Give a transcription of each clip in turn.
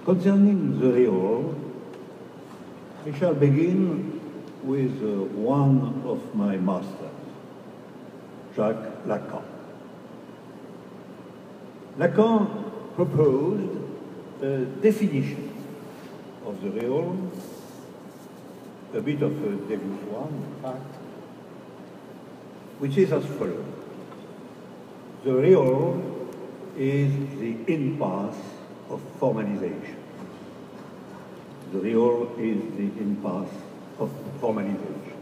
Concerning the real, I shall begin with one of my masters, Jacques Lacan. Lacan proposed a definition of the real, a bit of a devil's one, in fact, which is as follows. The real is the impasse of formalization. The real is the impasse of formalization.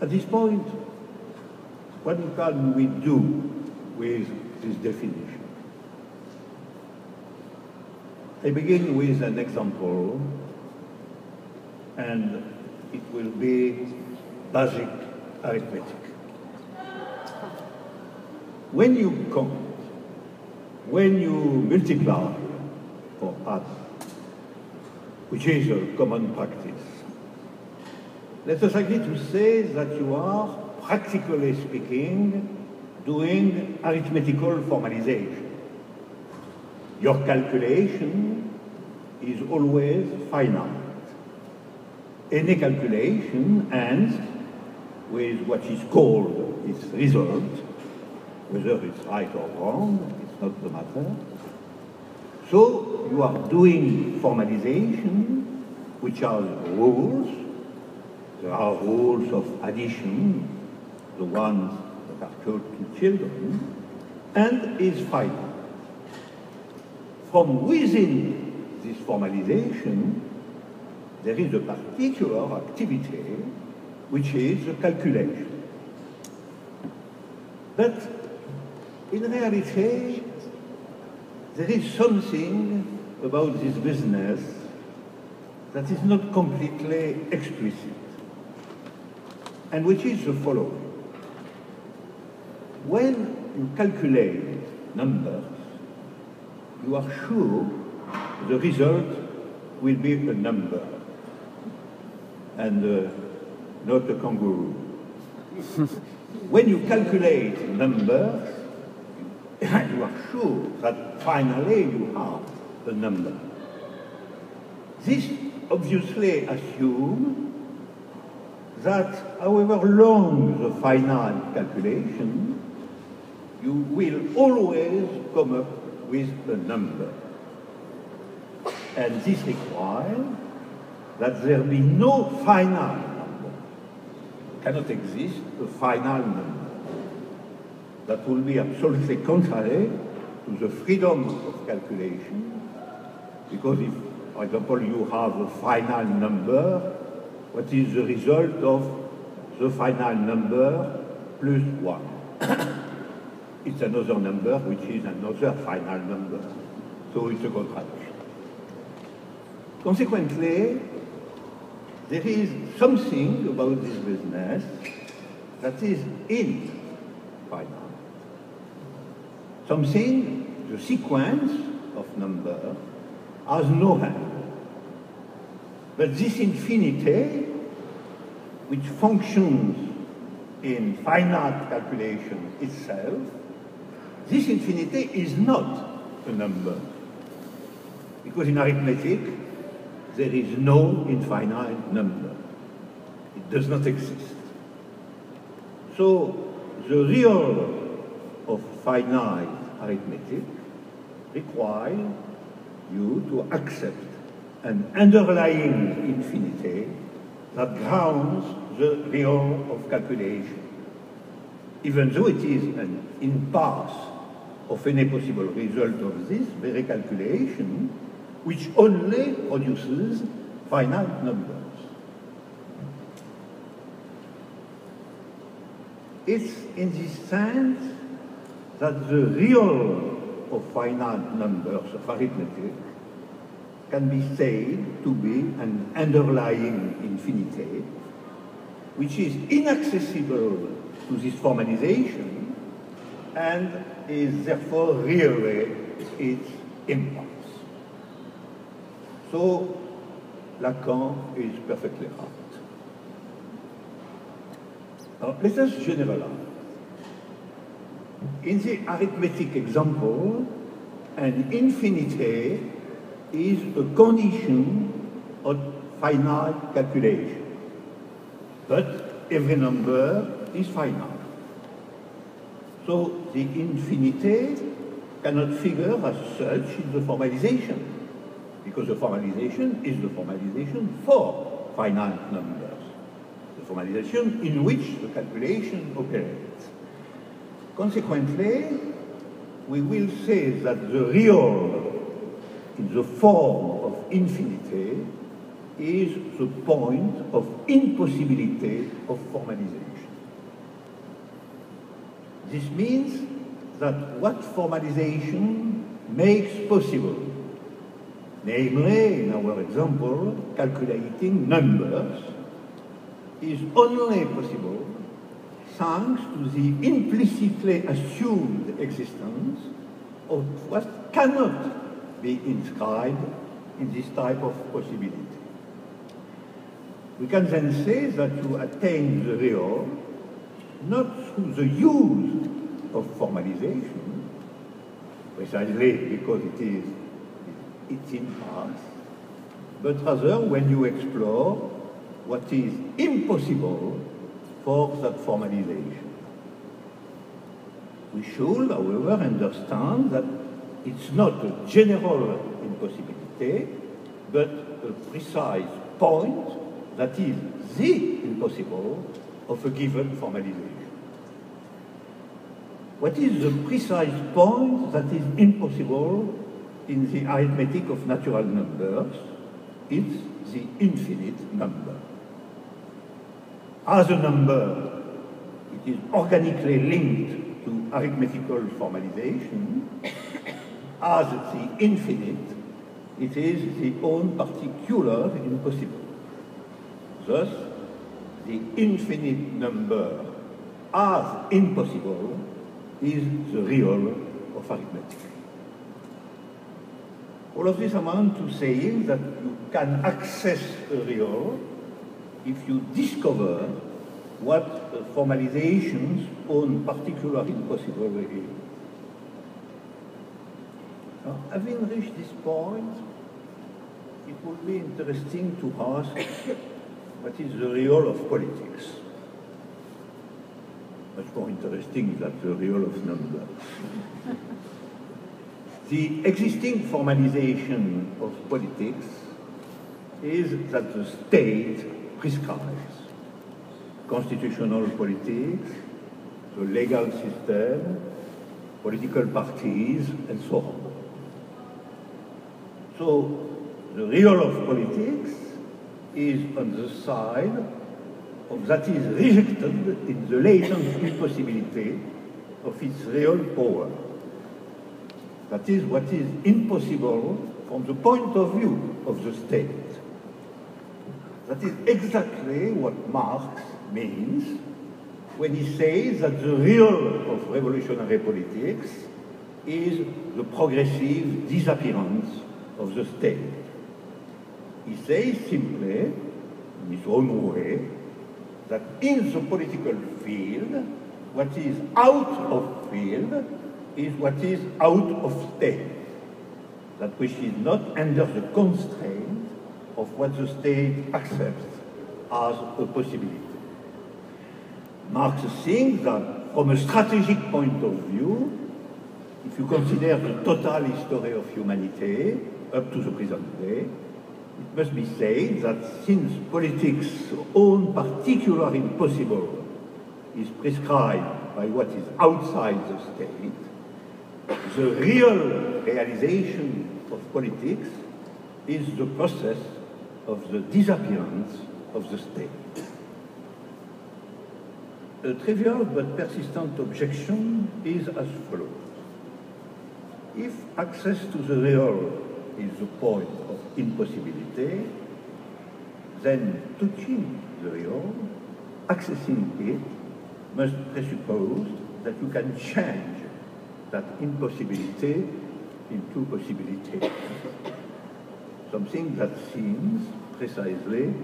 At this point, what can we do with this definition? I begin with an example, and it will be basic arithmetic. When you count, when you multiply or add, which is a common practice, let us agree to say that you are, practically speaking, doing arithmetical formalization. Your calculation is always finite. Any calculation ends with what is called its result. Whether it's right or wrong, it's not the matter. So you are doing formalization, which are rules. There are rules of addition, the ones that are taught to children, and is finite. From within this formalization, there is a particular activity, which is the calculation. But in reality, there is something about this business that is not completely explicit, and which is the following. When you calculate numbers, you are sure the result will be a number and not a kangaroo. When you calculate numbers, you are sure that finally you have the number. This obviously assumes that however long the finite calculation, you will always come up with a number. And this requires that there be no finite number. Cannot exist a finite number. That will be absolutely contrary to the freedom of calculation, because if, for example, you have a finite number, what is the result of the finite number plus 1? It's another number which is another finite number. So it's a contradiction. Consequently, there is something about this business that is infinite. Something, the sequence of numbers, has no end. But this infinity, which functions in finite calculation itself, this infinity is not a number. Because in arithmetic, there is no infinite number. It does not exist. So the real of finite arithmetic requires you to accept an underlying infinity that grounds the real of calculation, even though it is an impasse of any possible result of this very calculation, which only produces finite numbers. It's in this sense that the real of finite numbers of arithmetic can be said to be an underlying infinity, which is inaccessible to this formalization and is therefore really its impasse. So Lacan is perfectly right. Now, let us generalize. In the arithmetic example, and infinity is a condition of finite calculation. But every number is finite. So the infinity cannot figure as such in the formalization, because the formalization is the formalization for finite numbers, the formalization in which the calculation operates. Consequently, we will say that the real in the form of infinity is the point of impossibility of formalization. This means that what formalization makes possible, namely, in our example, calculating numbers, is only possible thanks to the implicitly assumed existence of what cannot be inscribed in this type of possibility. We can then say that you attain the real not through the use of formalization, precisely because it's in part, but rather when you explore what is impossible for that formalization. We should, however, understand that it's not a general impossibility, but a precise point that is the impossible of a given formalization. What is the precise point that is impossible in the arithmetic of natural numbers? It's the infinite number. As a number, it is organically linked to arithmetical formalization. As the infinite, it is the own particular impossible. Thus, the infinite number as impossible is the real of arithmetic. All of this amounts to saying that you can access a real if you discover what formalization's own particular impossible is. Now, having reached this point, it would be interesting to ask what is the real of politics? Much more interesting than the real of numbers. The existing formalization of politics is that the state prescribes constitutional politics, the legal system, political parties, and so on. So the real of politics is on the side of that is rejected in the latent impossibility of its real power. That is what is impossible from the point of view of the state. That is exactly what Marx means when he says that the real of revolutionary politics is the progressive disappearance of the state. He says simply, in his own way, that in the political field, what is out of field is what is out of state. That which is not under the constraint of what the state accepts as a possibility. Marx thinks that from a strategic point of view, if you consider the total history of humanity up to the present day, it must be said that since politics' own particular impossible is prescribed by what is outside the state, the real realization of politics is the process of the disappearance of the state. A trivial but persistent objection is as follows. If access to the real is the point of impossibility, then touching the real, accessing it, must presuppose that you can change that impossibility into possibility. Something that seems precisely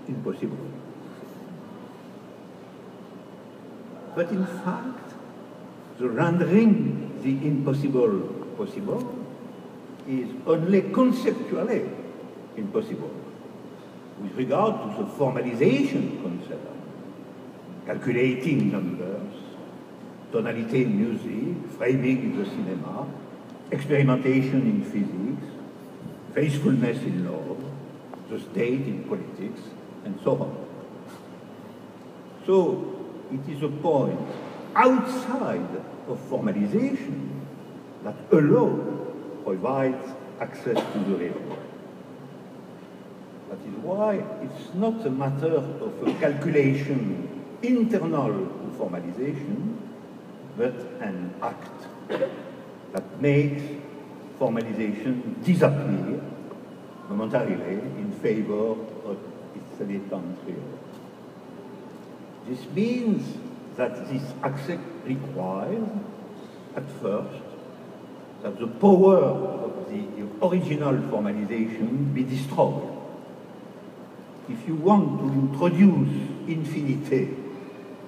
impossible. But in fact, the rendering the impossible possible is only conceptually impossible. With regard to the formalization concept, calculating numbers, tonality in music, framing in the cinema, experimentation in physics, faithfulness in law, the state in politics, and so on. So it is a point outside of formalization that alone provides access to the real. That is why it's not a matter of a calculation internal to formalization, but an act that makes formalization disappear momentarily in favor of its dilettante real. This means that this access requires, at first, that the power of the original formalization be destroyed. If you want to introduce infinity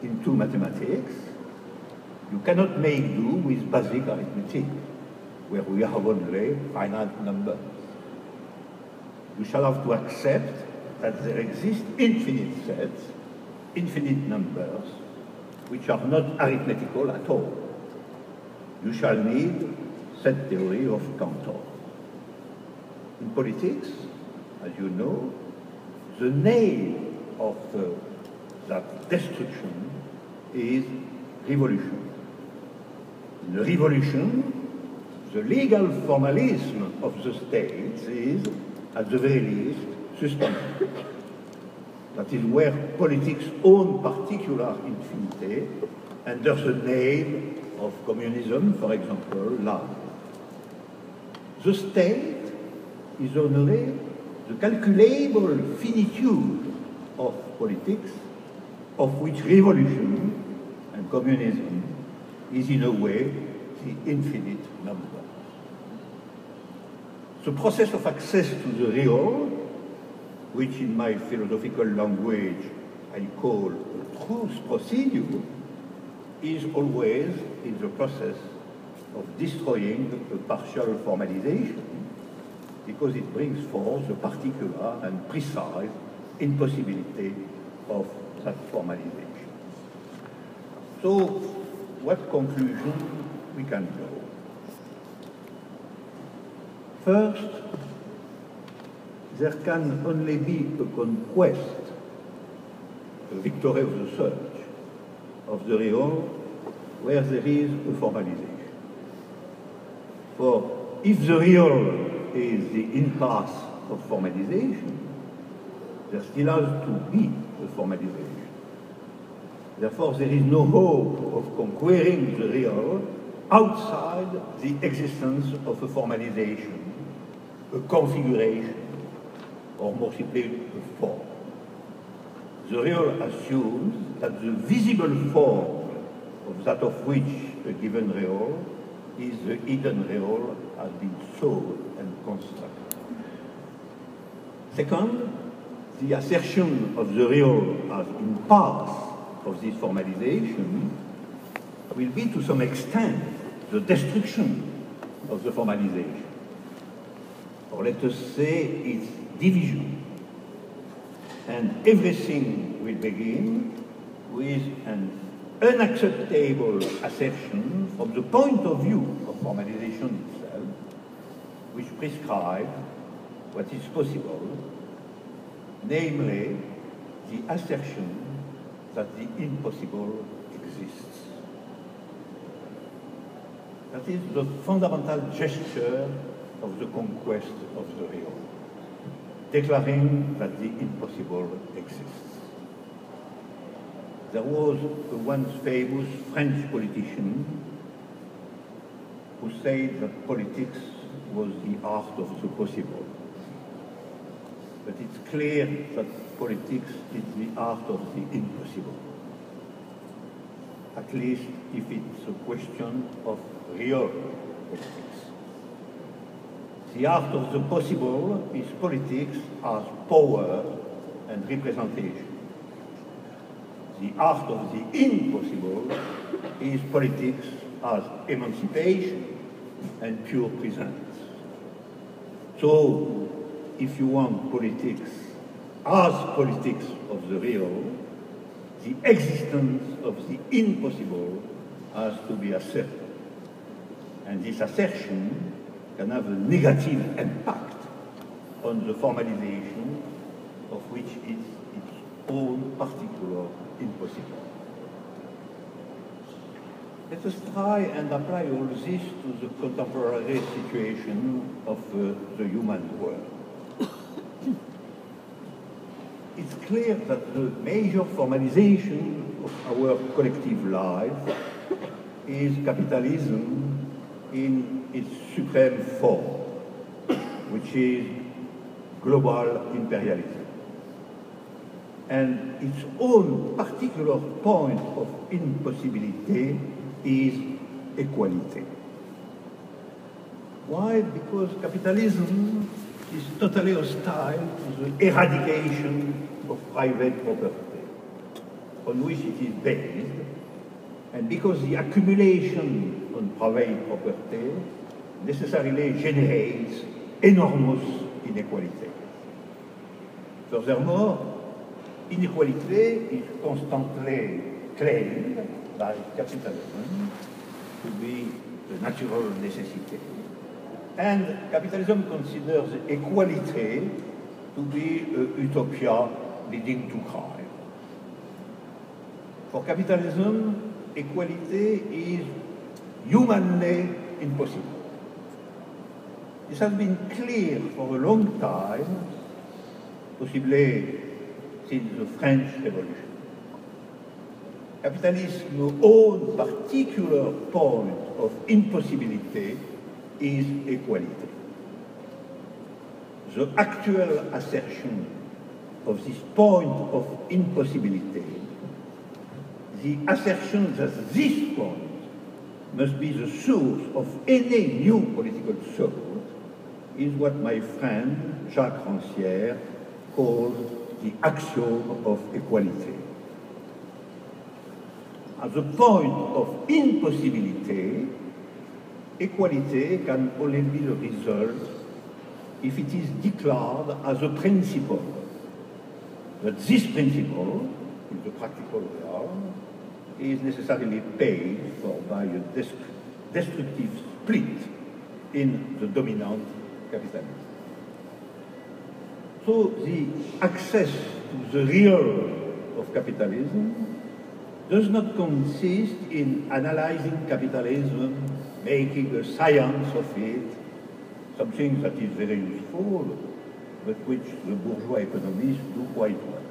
into mathematics, you cannot make do with basic arithmetic, where we have only finite numbers. You shall have to accept that there exist infinite sets, infinite numbers, which are not arithmetical at all. You shall need set theory of Cantor. In politics, as you know, the name of that destruction is revolution. In the revolution, the legal formalism of the states is, at the very least, suspended. That is where politics own particular infinity under the name of communism, for example, lies. The state is only the calculable finitude of politics, of which revolution and communism is in a way the infinite number. The process of access to the real, which in my philosophical language I call a truth procedure, is always in the process of destroying a partial formalization, because it brings forth the particular and precise impossibility of that formalization. So, what conclusion we can draw? First, there can only be a conquest, a victory of the search, of the real, where there is a formalization. For if the real is the impasse of formalization, there still has to be a formalization. Therefore, there is no hope of conquering the real outside the existence of a formalization, a configuration, or more simply, a form. The real assumes that the visible form of that of which a given real is the hidden real has been sought and constructed. Second, the assertion of the real as impasse of this formalization will be to some extent the destruction of the formalization, or let us say its division. And everything will begin with an unacceptable assertion from the point of view of formalization itself, which prescribes what is possible, namely the assertion that the impossible exists. That is the fundamental gesture of the conquest of the real, declaring that the impossible exists. There was a once famous French politician who said that politics was the art of the possible. But it's clear that politics is the art of the impossible, at least if it's a question of real politics. The art of the possible is politics as power and representation. The art of the impossible is politics as emancipation, and pure presence. So, if you want politics as politics of the real, the existence of the impossible has to be asserted. And this assertion can have a negative impact on the formalization of which is its own particular impossible. Let us try and apply all this to the contemporary situation of the human world. It's clear that the major formalization of our collective life is capitalism in its supreme form, which is global imperialism. And its own particular point of impossibility is equality. Why? Because capitalism is totally hostile to the eradication of private property, on which it is based, and because the accumulation on private property necessarily generates enormous inequality. Furthermore, inequality is constantly claimed by capitalism to be the natural necessity. And capitalism considers equality to be a utopia leading to crime. For capitalism, equality is humanly impossible. This has been clear for a long time, possibly since the French Revolution. Capitalism's own particular point of impossibility is equality. The actual assertion of this point of impossibility, the assertion that this point must be the source of any new political thought, is what my friend Jacques Rancière calls the axiom of equality. At the point of impossibility, equality can only be the result if it is declared as a principle. But this principle, in the practical realm, is necessarily paid for by a destructive split in the dominant capitalism. So the access to the real of capitalism does not consist in analyzing capitalism, making a science of it, something that is very useful, but which the bourgeois economists do quite well.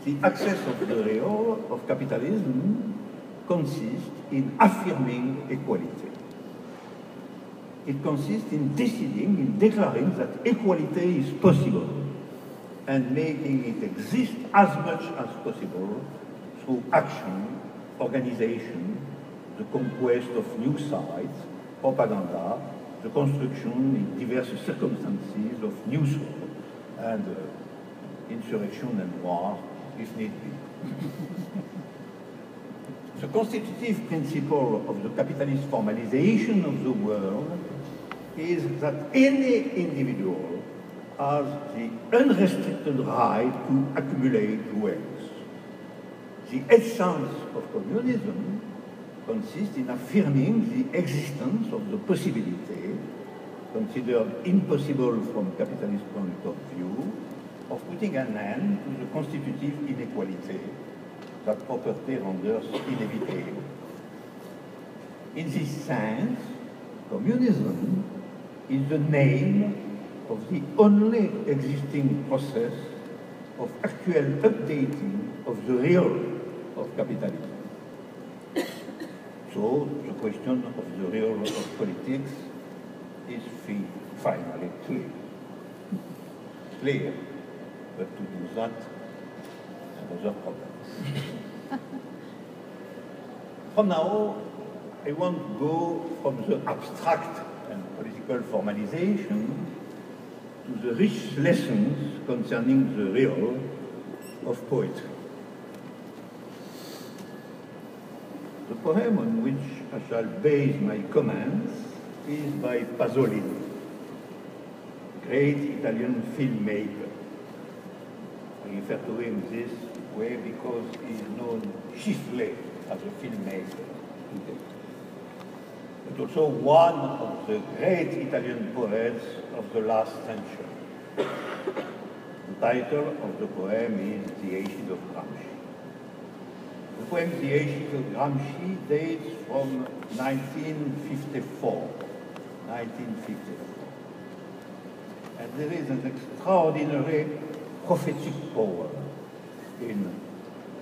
The access of the real of capitalism consists in affirming equality. It consists in deciding, in declaring that equality is possible and making it exist as much as possible through action, organization, the conquest of new sites, propaganda, the construction in diverse circumstances of new thought, and insurrection and war, if need be. The constitutive principle of the capitalist formalization of the world is that any individual has the unrestricted right to accumulate wealth. The essence of communism consists in affirming the existence of the possibility, considered impossible from capitalist point of view, of putting an end to the constitutive inequality that property renders inevitable. In this sense, communism is the name of the only existing process of actual updating of the real of capitalism. So the question of the real of politics is finally clear. Clear, but to do that, another problem. From now, I want to go from the abstract and political formalization to the rich lessons concerning the real of poetry. The poem on which I shall base my comments is by Pasolini, great Italian filmmaker. I refer to him this way because he is known chiefly as a filmmaker today, but also one of the great Italian poets of the last century. The title of the poem is The Ashes of Gramsci. The poem The Ashes of Gramsci dates from 1954. And there is an extraordinary prophetic power in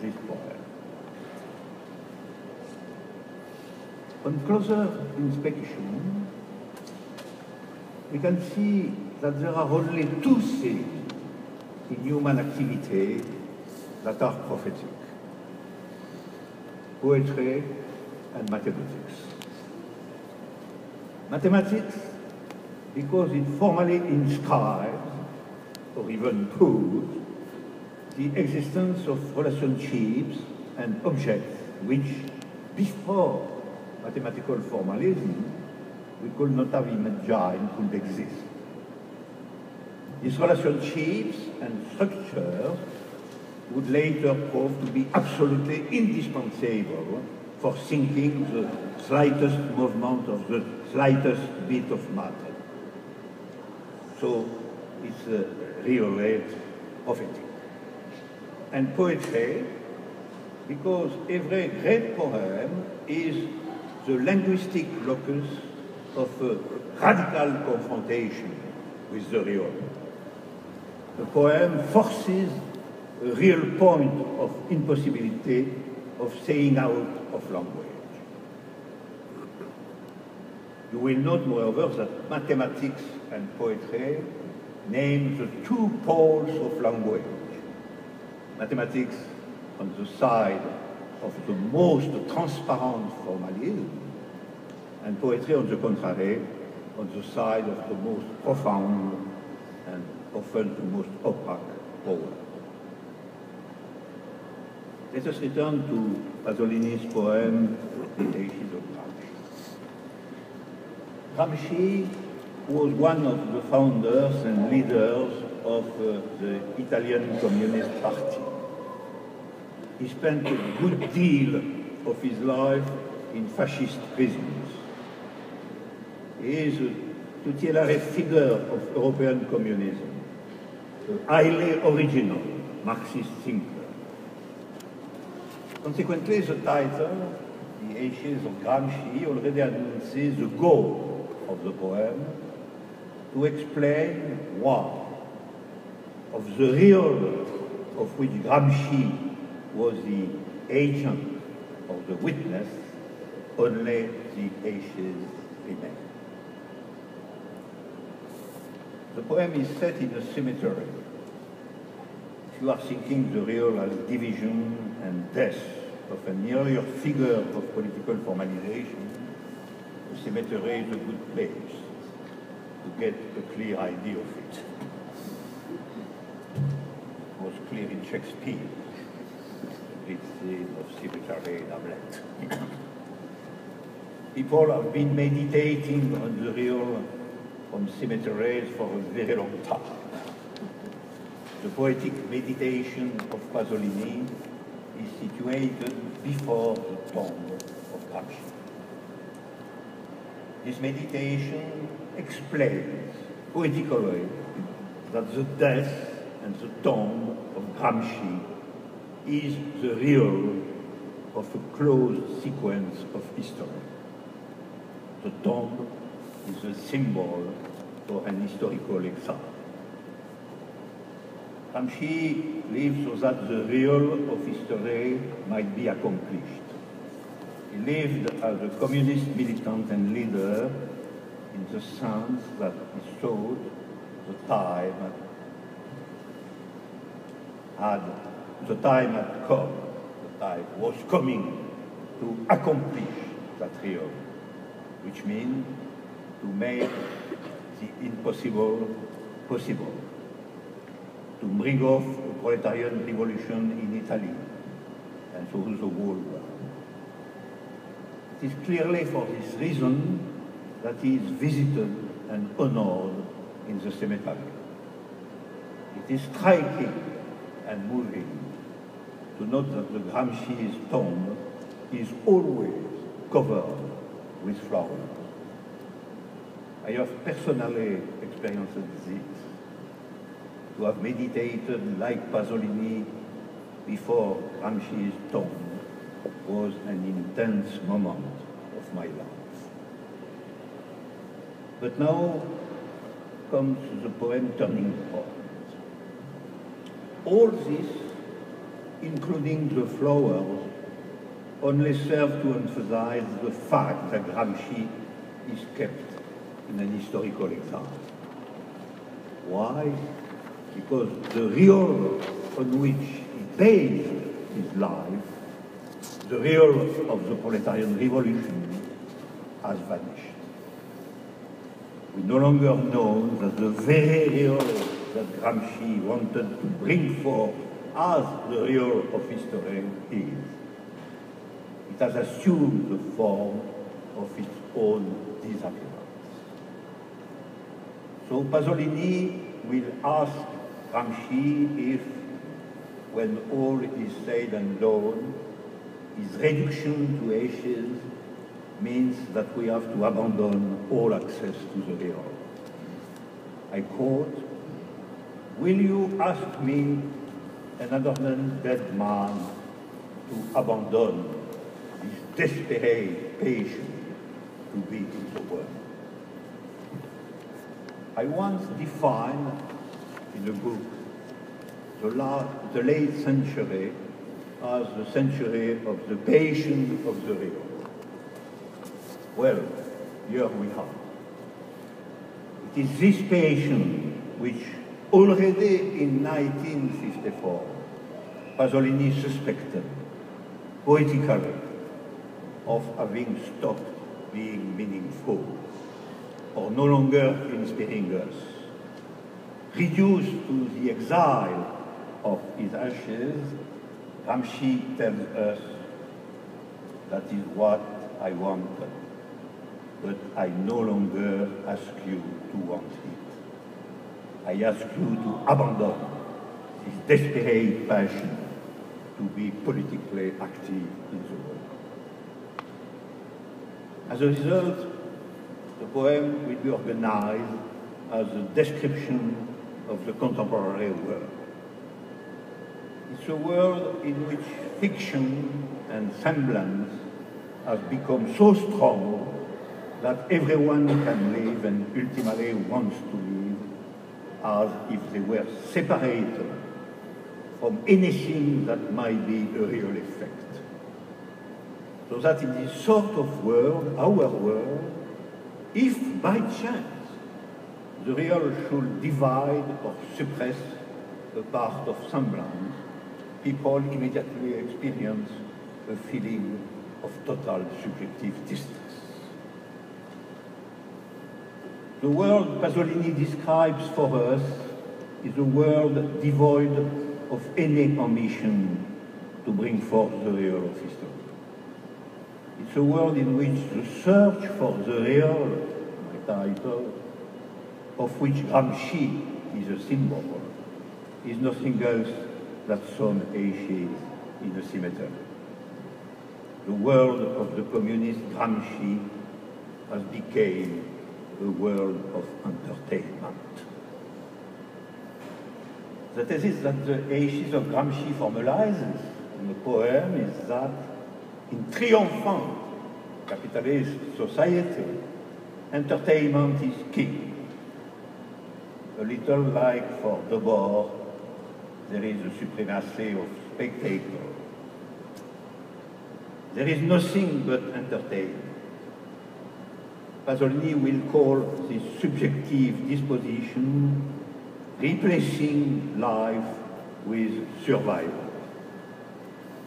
this poem. On closer inspection, we can see that there are only two things in human activity that are prophetic: poetry and mathematics. Mathematics, because it formally inscribes, or even proves, the existence of relationships and objects which, before mathematical formalism, we could not have imagined could exist. These relationships and structures would later prove to be absolutely indispensable for thinking the slightest movement of the slightest bit of matter. So it's really prophetic. And poetry, because every great poem is the linguistic locus of a radical confrontation with the real. The poem forces a real point of impossibility of saying out of language. You will note, moreover, that mathematics and poetry name the two poles of language. Mathematics on the side of the most transparent formalism, and poetry, on the contrary, on the side of the most profound and often the most opaque power. Let us return to Pasolini's poem, The Ashes of Gramsci. Gramsci was one of the founders and leaders of the Italian Communist Party. He spent a good deal of his life in fascist prisons. He is a tutelary figure of European communism, a highly original Marxist thinker. Consequently, the title, The Ashes of Gramsci, already announces the goal of the poem to explain why, of the real of which Gramsci was the agent or the witness, only the ashes remain. The poem is set in a cemetery. If you are thinking the real as division and death of an earlier figure of political formalization, the cemetery is a good place to get a clear idea of it. It was clear in Shakespeare, the great scene of cemetery in Hamlet. People have been meditating on the real from cemeteries for a very long time. The poetic meditation of Pasolini is situated before the tomb of Gramsci. This meditation explains poetically that the death and the tomb of Gramsci is the real of a closed sequence of history. The tomb is a symbol for an historical exile. Gramsci lived so that the real of history might be accomplished. He lived as a communist militant and leader in the sense that he thought the time had come, the time was coming to accomplish that real, which means to make the impossible possible, to bring off a proletarian revolution in Italy and through the whole world. It is clearly for this reason that he is visited and honored in the cemetery. It is striking and moving to note that the Gramsci's tomb is always covered with flowers. I have personally experienced this, to have meditated like Pasolini before Gramsci's tomb was an intense moment of my life. But now comes the poem Turning Point. All this, including the flowers, only serve to emphasize the fact that Gramsci is kept in an historical exile. Why? Because the real on which he based his life, the real of the proletarian revolution, has vanished. We no longer know that the very real that Gramsci wanted to bring forth as the real of history is. It has assumed the form of its own disappearance. So Pasolini will ask Gramsci if, when all is said and done, his reduction to ashes means that we have to abandon all access to the real. I quote, "Will you ask me, an abandoned dead man, to abandon this desperate patient to be in the world?" I once defined in a book the late century as the century of the patient of the real. Well, here we are. It is this patient which already in 1954 Pasolini suspected poetically of having stopped being meaningful or no longer inspiring us. Reduced to the exile of his ashes, Gramsci tells us, "That is what I wanted, but I no longer ask you to want it. I ask you to abandon this desperate passion to be politically active in the world." As a result, the poem will be organized as a description of the contemporary world. It's a world in which fiction and semblance have become so strong that everyone can live and ultimately wants to live as if they were separated from anything that might be a real effect. So that in this sort of world, our world, if by chance the real should divide or suppress a part of semblance, people immediately experience a feeling of total subjective distance. The world Pasolini describes for us is a world devoid of any ambition to bring forth the real of history. It's a world in which the search for the real, my title, of which Gramsci is a symbol, is nothing else than some ashes in a cemetery. The world of the communist Gramsci has become a world of entertainment. The thesis that the ashes of Gramsci formalizes in the poem is that in triumphant capitalist society, entertainment is king. A little like for Debord, there is a supremacy of spectacle. There is nothing but entertainment. Pasolini will call this subjective disposition replacing life with survival.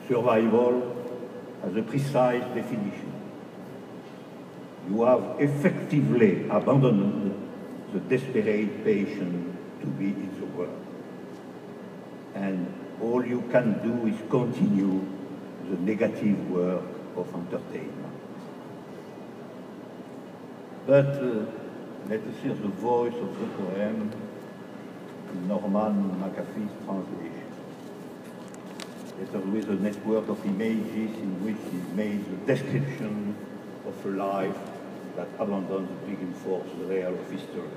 Survival as a precise definition. You have effectively abandoned the desperate patient to be in the world. And all you can do is continue the negative work of entertainment. But let us hear the voice of the poem in Norman McAfee's translation. There's always a network of images in which is made the description of a life that abandons the big force, the real of history,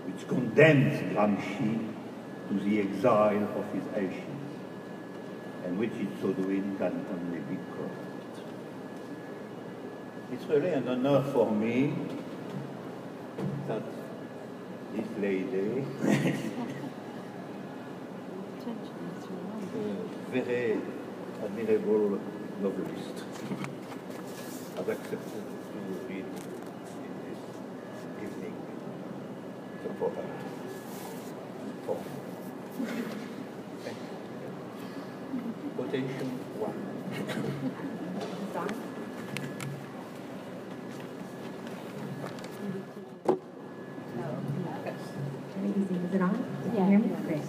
which condemns Gramsci to the exile of his ashes, and which in so doing can only be correct. It's really an honor for me that this lady, a very admirable novelist, has accepted to read in this evening the poem. Quotation 1. Is it on? Can you hear me? Great.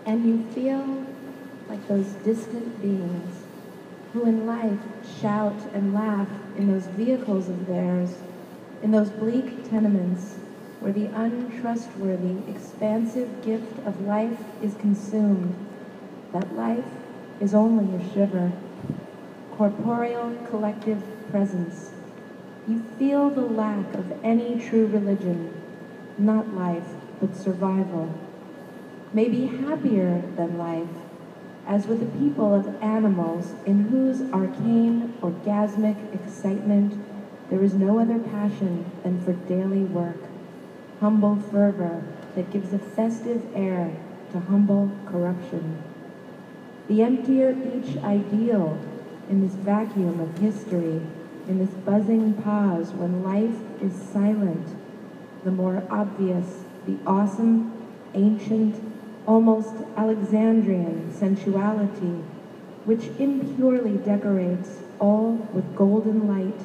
And you feel like those distant beings who in life shout and laugh in those vehicles of theirs, in those bleak tenements where the untrustworthy, expansive gift of life is consumed, that life is only a shiver, corporeal collective presence. You feel the lack of any true religion, not life, but survival. Maybe happier than life, as with the people of animals in whose arcane, orgasmic excitement there is no other passion than for daily work, humble fervor that gives a festive air to humble corruption. The emptier each ideal in this vacuum of history, in this buzzing pause when life is silent, the more obvious the awesome, ancient, almost Alexandrian sensuality, which impurely decorates all with golden light,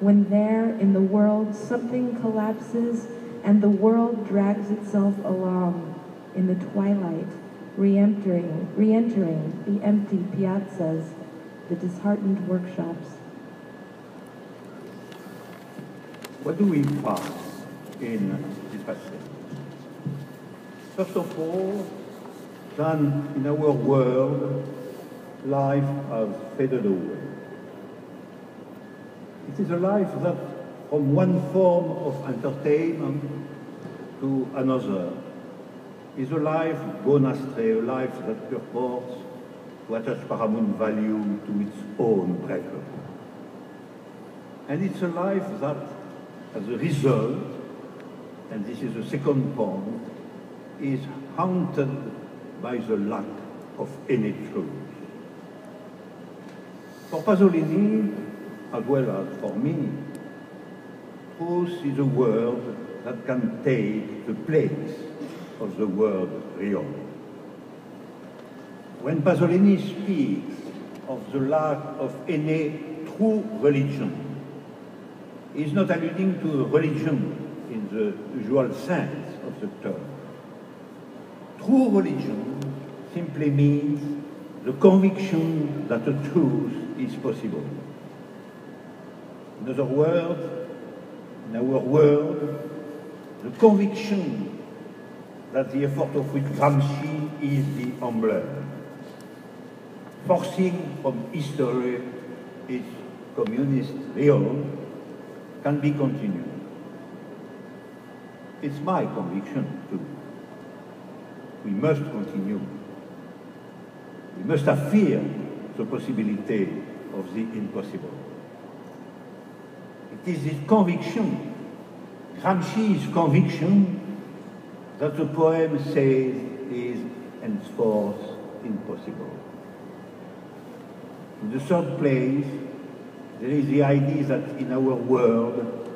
when there in the world something collapses and the world drags itself along in the twilight, re-entering the empty piazzas, the disheartened workshops. What do we pass in this passage? First of all, that in our world, life has faded away. It is a life that, from one form of entertainment to another, is a life gone astray, a life that purports to attach paramount value to its own breaker. And it's a life that, as a result, and this is the second point, is haunted by the lack of any truth. For Pasolini, as well as for me, truth is a word that can take the place of the word real. When Pasolini speaks of the lack of any true religion, he is not alluding to religion in the usual sense of the term. True religion simply means the conviction that the truth is possible. In other words, in our world, the conviction that the effort of which Gramsci is the emblem, forcing from history its communist real, can be continued. It's my conviction, too. We must continue. We must affirm the possibility of the impossible. It is this conviction, Gramsci's conviction, that the poem says is henceforth impossible. In the third place, there is the idea that in our world,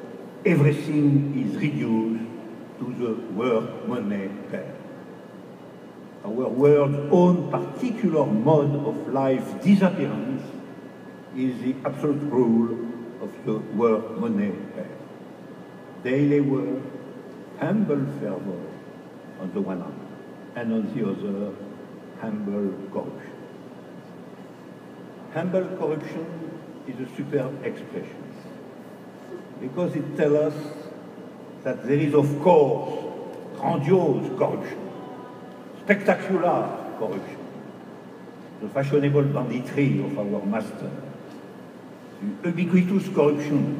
everything is reduced to the word money pair. Our world's own particular mode of life disappearance is the absolute rule of the word money pair. Daily work, humble fervor on the one hand, and on the other, humble corruption. Humble corruption is a superb expression, because it tells us that there is, of course, grandiose corruption, spectacular corruption, the fashionable banditry of our master, the ubiquitous corruption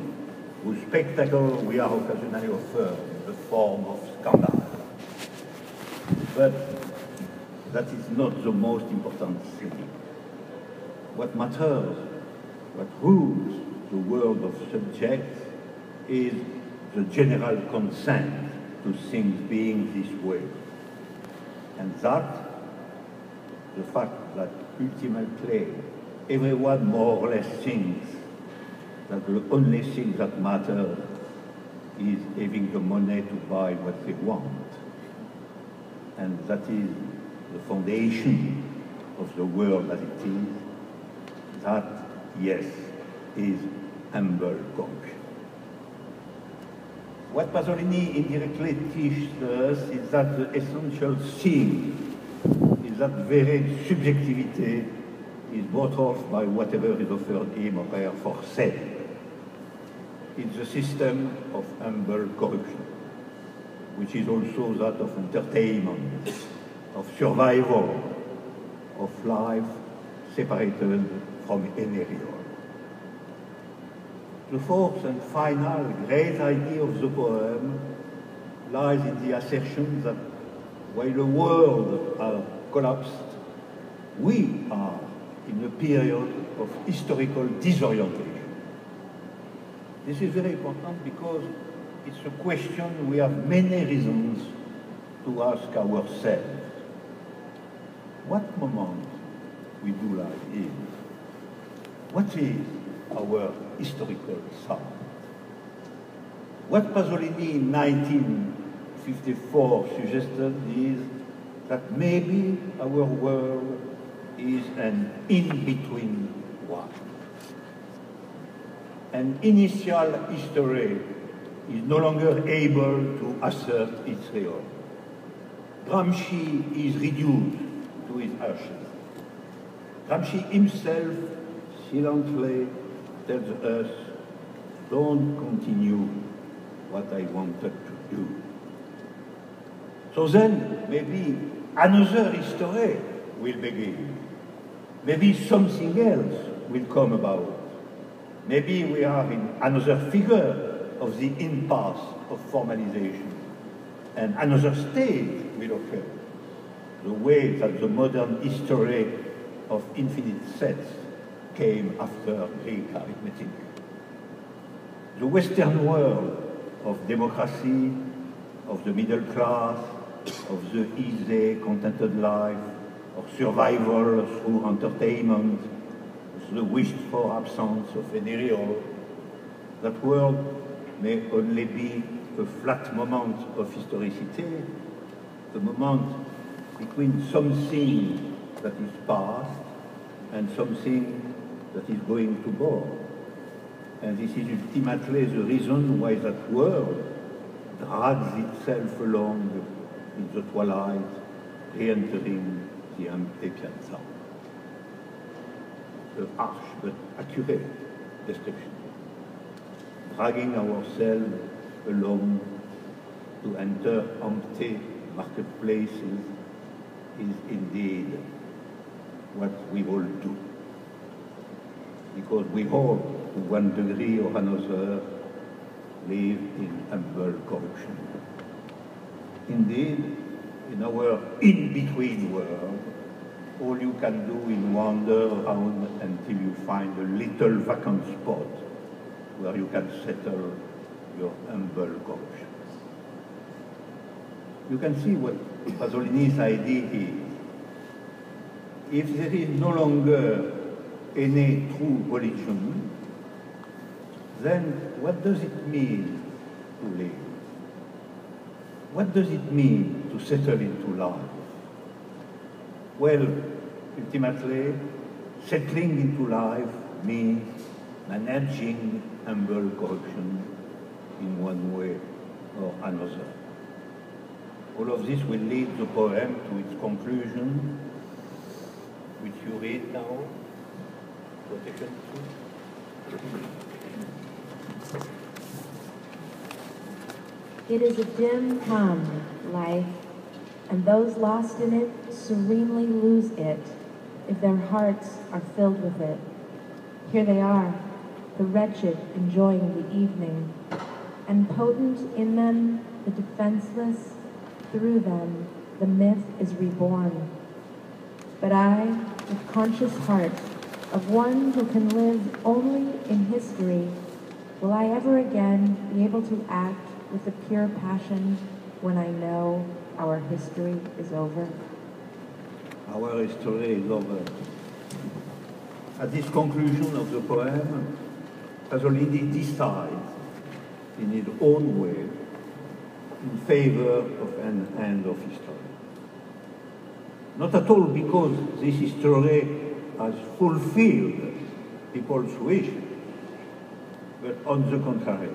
whose spectacle we are occasionally offered in the form of scandal. But that is not the most important thing. What matters, what rules the world of subjects, is the general consent to things being this way. And that, the fact that ultimately everyone more or less thinks that the only thing that matters is having the money to buy what they want. And that is the foundation of the world as it is. That, yes, is humble corruption. What Pasolini indirectly teaches us is that the essential thing is that very subjectivity is bought off by whatever is offered him or her for sale. It's a system of humble corruption, which is also that of entertainment, of survival, of life separated from any real. The fourth and final great idea of the poem lies in the assertion that while the world has collapsed, we are in a period of historical disorientation. This is very important because it's a question we have many reasons to ask ourselves. What moment we do live in? What is our historical sound? What Pasolini in 1954 suggested is that maybe our world is an in-between one. An initial history is no longer able to assert its real. Gramsci is reduced to his ashes. Gramsci himself silently tells us, don't continue what I wanted to do. So then, maybe another history will begin. Maybe something else will come about. Maybe we are in another figure of the impasse of formalization, and another stage will occur. The way that the modern history of infinite sets came after Greek arithmetic. The Western world of democracy, of the middle class, of the easy, contented life, of survival through entertainment, the wished-for absence of any real, that world may only be a flat moment of historicity, the moment between something that is past and something that is going to born. And this is ultimately the reason why that world drags itself along in the twilight, re-entering the empty piazza. The harsh but accurate description. Dragging ourselves along to enter empty marketplaces is indeed what we all do. Because we all, to one degree or another, live in humble corruption. Indeed, in our in-between world, all you can do is wander around until you find a little vacant spot where you can settle your humble corruption. You can see what Pasolini's idea is. If there is no longer any true religion, then what does it mean to live? What does it mean to settle into life? Well, ultimately, settling into life means managing humble corruption in one way or another. All of this will lead the poem to its conclusion, which you read now. Quotation 2. It is a dim come, life, and those lost in it serenely lose it if their hearts are filled with it. Here they are, the wretched enjoying the evening, and potent in them, the defenseless, through them, the myth is reborn. But I, with conscious heart, of one who can live only in history, will I ever again be able to act with a pure passion when I know our history is over? Our history is over. At this conclusion of the poem, Pasolini decides in his own way in favor of an end of history. Not at all because this history has fulfilled people's wishes, but on the contrary,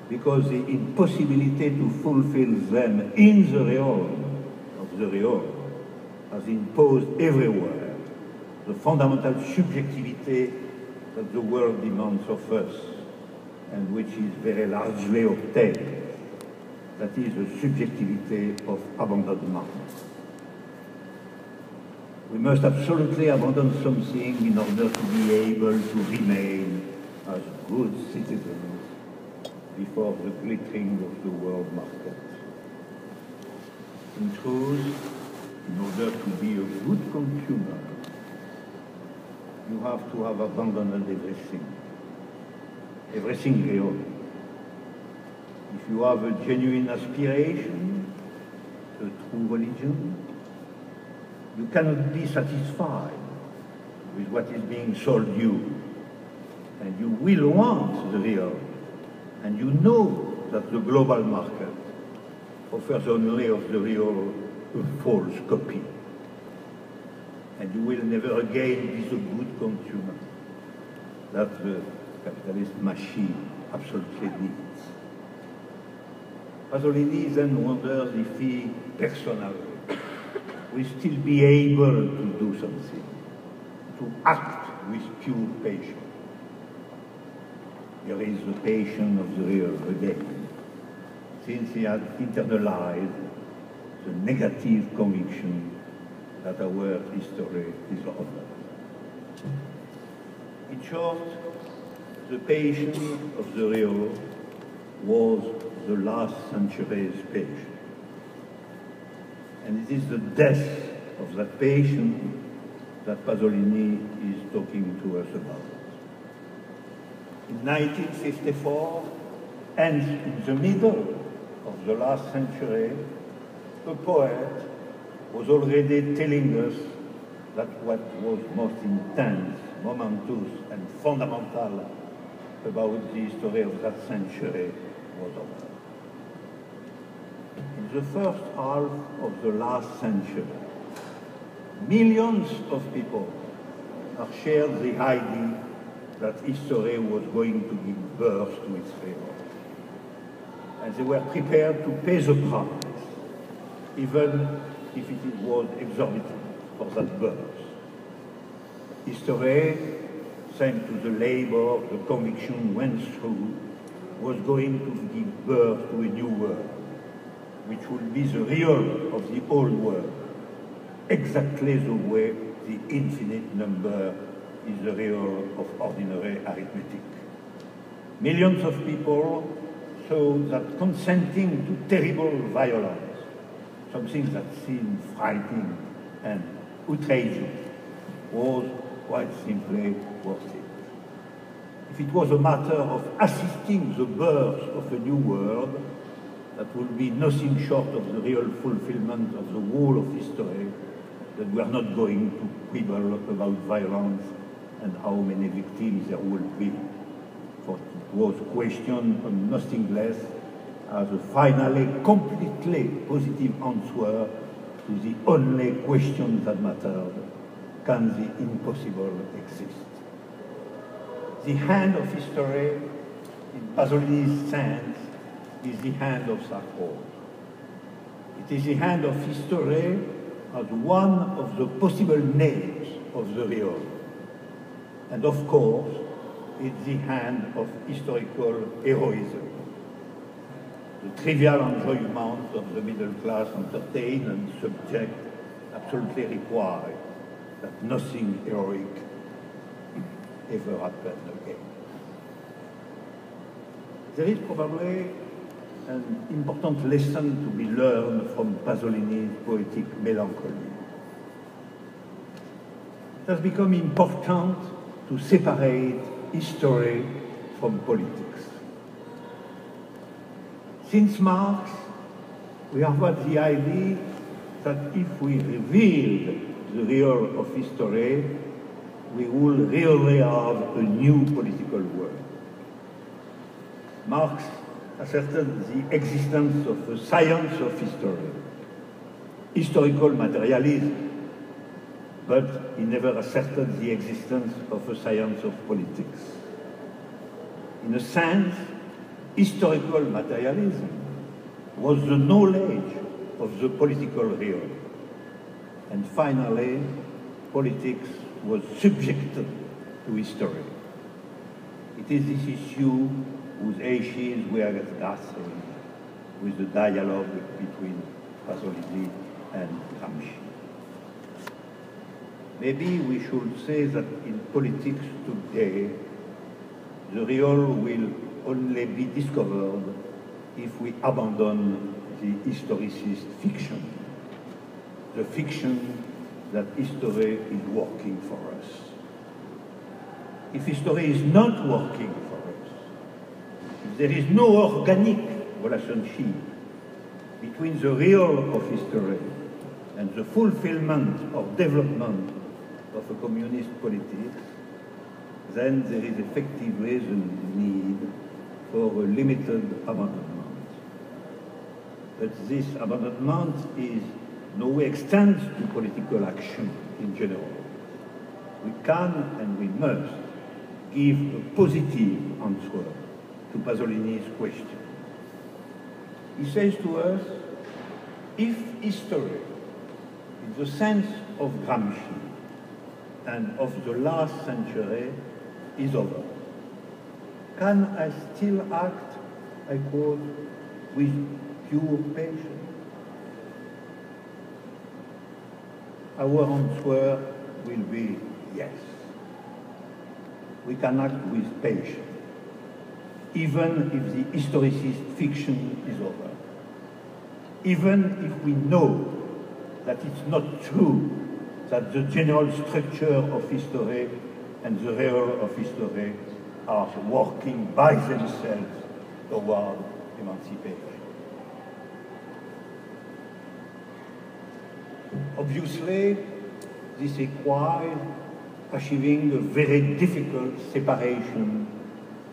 because the impossibility to fulfill them in the realm of the real has imposed everywhere the fundamental subjectivity that the world demands of us, and which is very largely obtained. That is the subjectivity of abandonment. We must absolutely abandon something in order to be able to remain as good citizens before the glittering of the world market. In truth, in order to be a good consumer, you have to have abandoned everything real. If you have a genuine aspiration, a true religion, you cannot be satisfied with what is being sold you, and you will want the real, and you know that the global market offers only of the real a false copy, and you will never again be the good consumer that the capitalist machine absolutely needs. Pasolini then wonders if he personally will still be able to do something, to act with pure patience. Here is the patience of the real again, since he had internalized the negative conviction that our history is over. In short, the patience of the real was the last century's patience. And it is the death of that patience that Pasolini is talking to us about. In 1954, and in the middle of the last century, a poet was already telling us that what was most intense, momentous, and fundamental about the history of that century was over. In the first half of the last century, millions of people have shared the idea that history was going to give birth to its favor. And they were prepared to pay the price, even if it was exorbitant for that birth. History, thanks to the labor the conviction went through, was going to give birth to a new world, which would be the real of the old world, exactly the way the infinite number is the real of ordinary arithmetic. Millions of people saw that consenting to terrible violence, something that seemed frightening and outrageous, was quite simply worth it. If it was a matter of assisting the birth of a new world, that would be nothing short of the real fulfillment of the whole of history, that we are not going to quibble about violence and how many victims there will be. For it was questioned on nothing less as a finally completely positive answer to the only question that mattered: can the impossible exist? The hand of history, in Pasolini's sense, is the hand of Sarko. It is the hand of history as one of the possible names of the real. And of course, in the hand of historical heroism. The trivial enjoyment of the middle class entertained and subject absolutely require that nothing heroic ever happened again. There is probably an important lesson to be learned from Pasolini's poetic melancholy. It has become important to separate history from politics. Since Marx, we have had the idea that if we revealed the real of history, we will really have a new political world. Marx asserted the existence of a science of history, historical materialism, but he never asserted the existence of a science of politics. In a sense, historical materialism was the knowledge of the political real. And finally, politics was subjected to history. It is this issue whose ashes were grasping with the dialogue between Pasolini and Gramsci. Maybe we should say that in politics today, the real will only be discovered if we abandon the historicist fiction, the fiction that history is working for us. If history is not working for us, if there is no organic relationship between the real of history and the fulfillment or development of a communist politics, then there is effectively the need for a limited abandonment. But this abandonment is no way extends to political action in general. We can and we must give a positive answer to Pasolini's question. He says to us, if history, in the sense of Gramsci and of the last century, is over, can I still act, I quote, with pure patience? Our answer will be yes. We can act with patience, even if the historicist fiction is over. Even if we know that it's not true that the general structure of history and the real of history are working by themselves toward emancipation. Obviously, this requires achieving a very difficult separation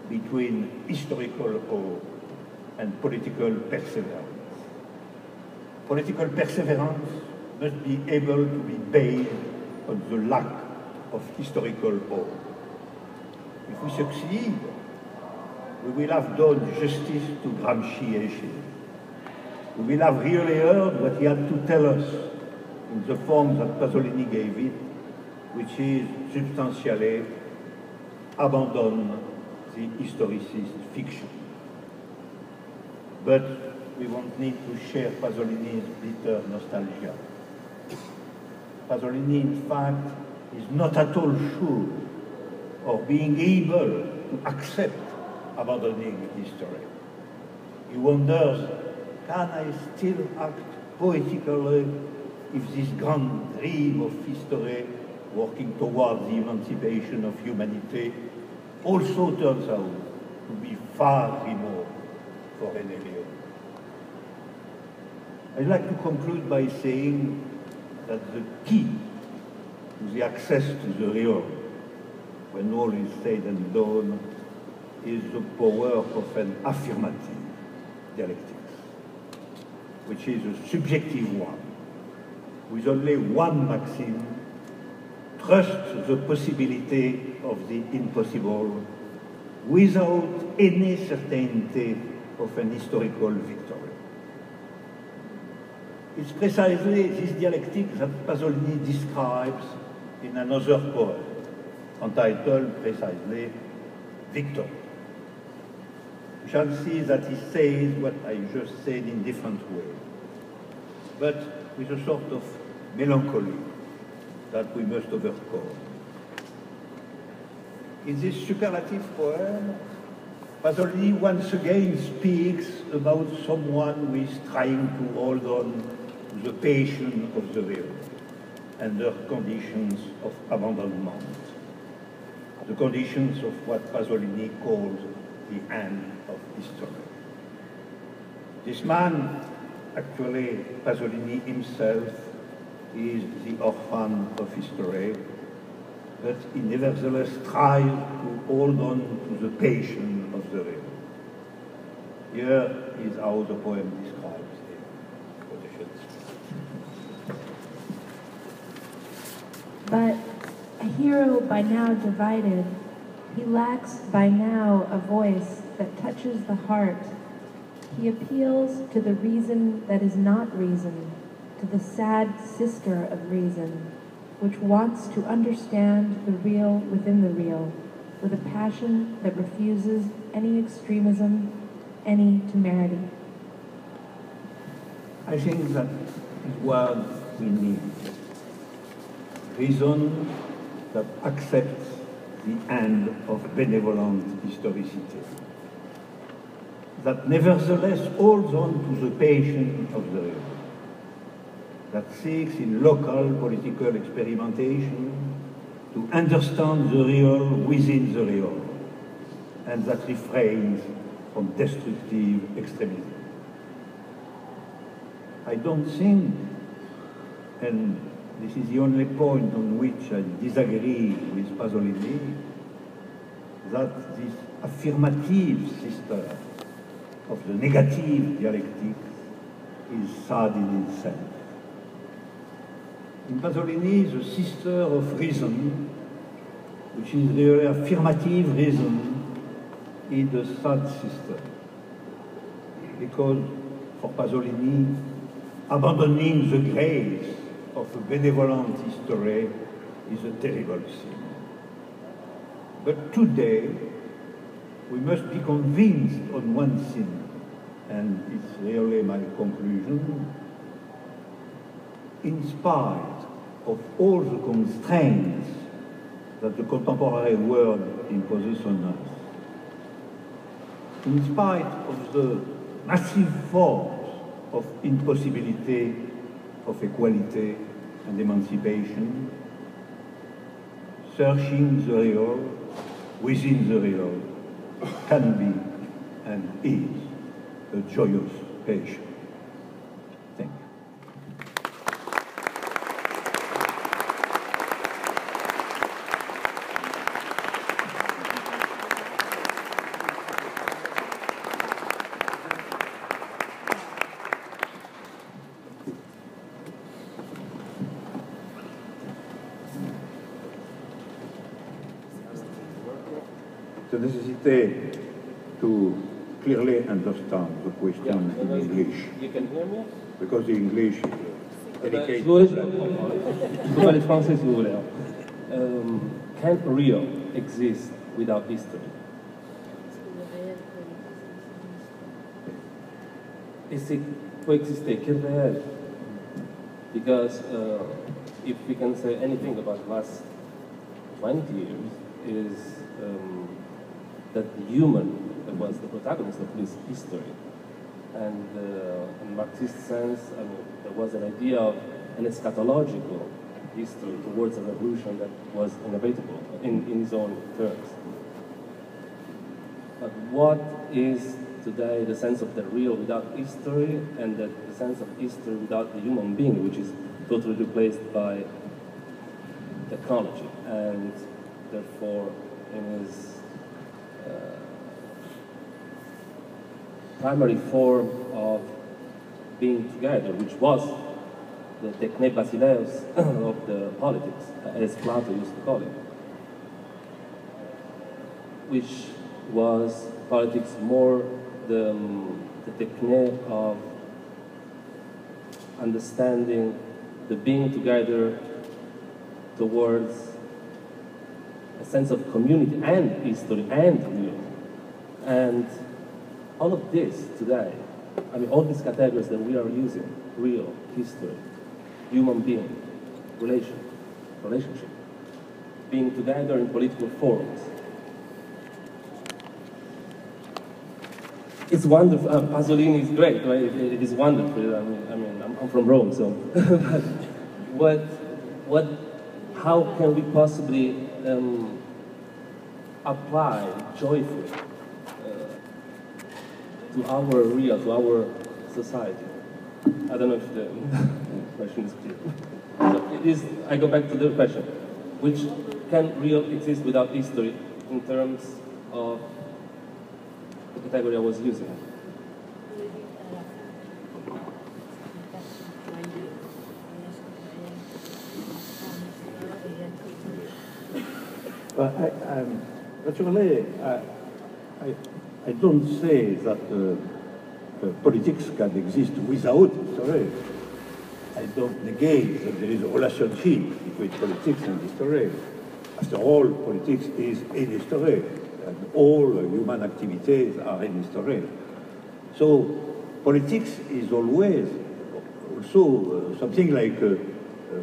between historical hope and political perseverance. Political perseverance must be able to be based on the lack of historical hope. If we succeed, we will have done justice to Gramsci. We will have really heard what he had to tell us in the form that Pasolini gave it, which is substantially abandon the historicist fiction. But we won't need to share Pasolini's bitter nostalgia. Pasolini, in fact, is not at all sure of being able to accept abandoning history. He wonders, can I still act poetically if this grand dream of history working towards the emancipation of humanity also turns out to be far remote for an alien? I'd like to conclude by saying that the key to the access to the real, when all is said and done, is the power of an affirmative dialectics, which is a subjective one, with only one maxim: trust the possibility of the impossible without any certainty of an historical victory. It's precisely this dialectic that Pasolini describes in another poem, entitled precisely victor. We shall see that he says what I just said in different ways, but with a sort of melancholy that we must overcome. In this superlative poem, Pasolini once again speaks about someone who is trying to hold on to the passion of the real under conditions of abandonment, the conditions of what Pasolini calls the end of history. This man, actually Pasolini himself, is the orphan of history, but he nevertheless tries to hold on to the passion of the real. Here is how the poem describes him. But a hero by now divided, he lacks by now a voice that touches the heart. He appeals to the reason that is not reason, to the sad sister of reason, which wants to understand the real within the real, with a passion that refuses any extremism, any temerity. I think that is what we need. Reason that accepts the end of benevolent historicity, that nevertheless holds on to the passion of the real, that seeks in local political experimentation to understand the real within the real, and that refrains from destructive extremism. I don't think, and this is the only point on which I disagree with Pasolini, that this affirmative system of the negative dialectic is sad in itself. In Pasolini, the sister of reason, which is really affirmative reason, is the sad sister. Because for Pasolini, abandoning the grace of a benevolent history is a terrible sin. But today, we must be convinced on one thing, and it's really my conclusion. In spite of all the constraints that the contemporary world imposes on us, in spite of the massive force of impossibility of equality and emancipation, searching the real within the real can be and is a joyous passion. Thank you. The necessity to clearly understand the question in English. You can hear me? Because the English is delicate. Si vous voulez, je peux parler français si vous voulez. Can real exist without history? Et c'est coexister, quel réel? Because if we can say anything about the last 20 years, is that the human was the protagonist of this history. And in Marxist sense, I mean, there was an idea of an eschatological history towards a revolution that was inevitable in his own terms. But what is today the sense of the real without history, and the sense of history without the human being, which is totally replaced by technology, and therefore in his primary form of being together, which was the techne basileus of the politics, as Plato used to call it, which was politics more the techne of understanding the being together towards a a sense of community and history and real. And all of this today, I mean, all these categories that we are using, real, history, human being, relationship, being together in political forums. It's wonderful. Pasolini is great, right? It is wonderful. I'm from Rome, so. How can we possibly apply joyfully to our real, to our society? I don't know if the question is clear. So I go back to the question, which can real exist without history in terms of the category I was using? Naturally, I don't say that politics can exist without history. I don't negate that there is a relationship between politics and history. After all, politics is in history, and all human activities are in history. So politics is always also something like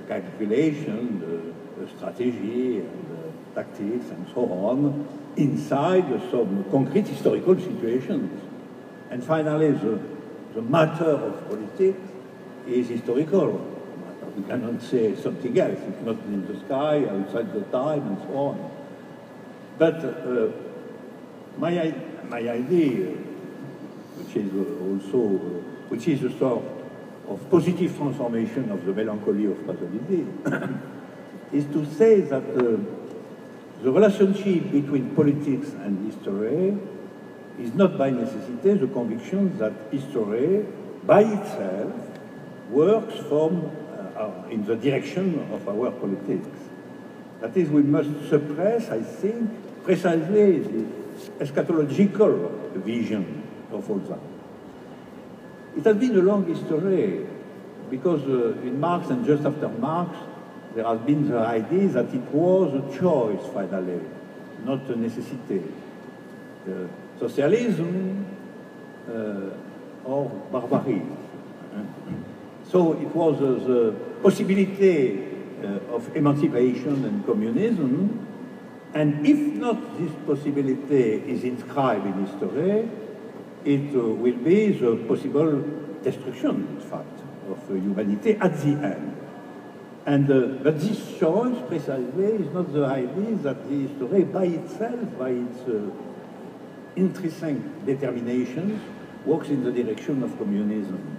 calculation, strategy, and tactics, and so on, inside some concrete historical situations. And finally, the matter of politics is historical. We cannot say something else. It's not in the sky, outside the time, and so on. But my idea, which is a sort of positive transformation of the melancholy of Pasolini, is to say that the relationship between politics and history is not by necessity the conviction that history by itself works in the direction of our politics. That is, we must suppress, I think, precisely the eschatological vision of all that. It has been a long history, because in Marx and just after Marx, there has been the idea that it was a choice, finally, not a necessity. Socialism or barbarism. So it was the possibility of emancipation and communism, and if not this possibility is inscribed in history, it will be the possible destruction, in fact, of humanity at the end. And but this choice, precisely, is not the idea that the history by itself, by its intrinsic determinations, works in the direction of communism.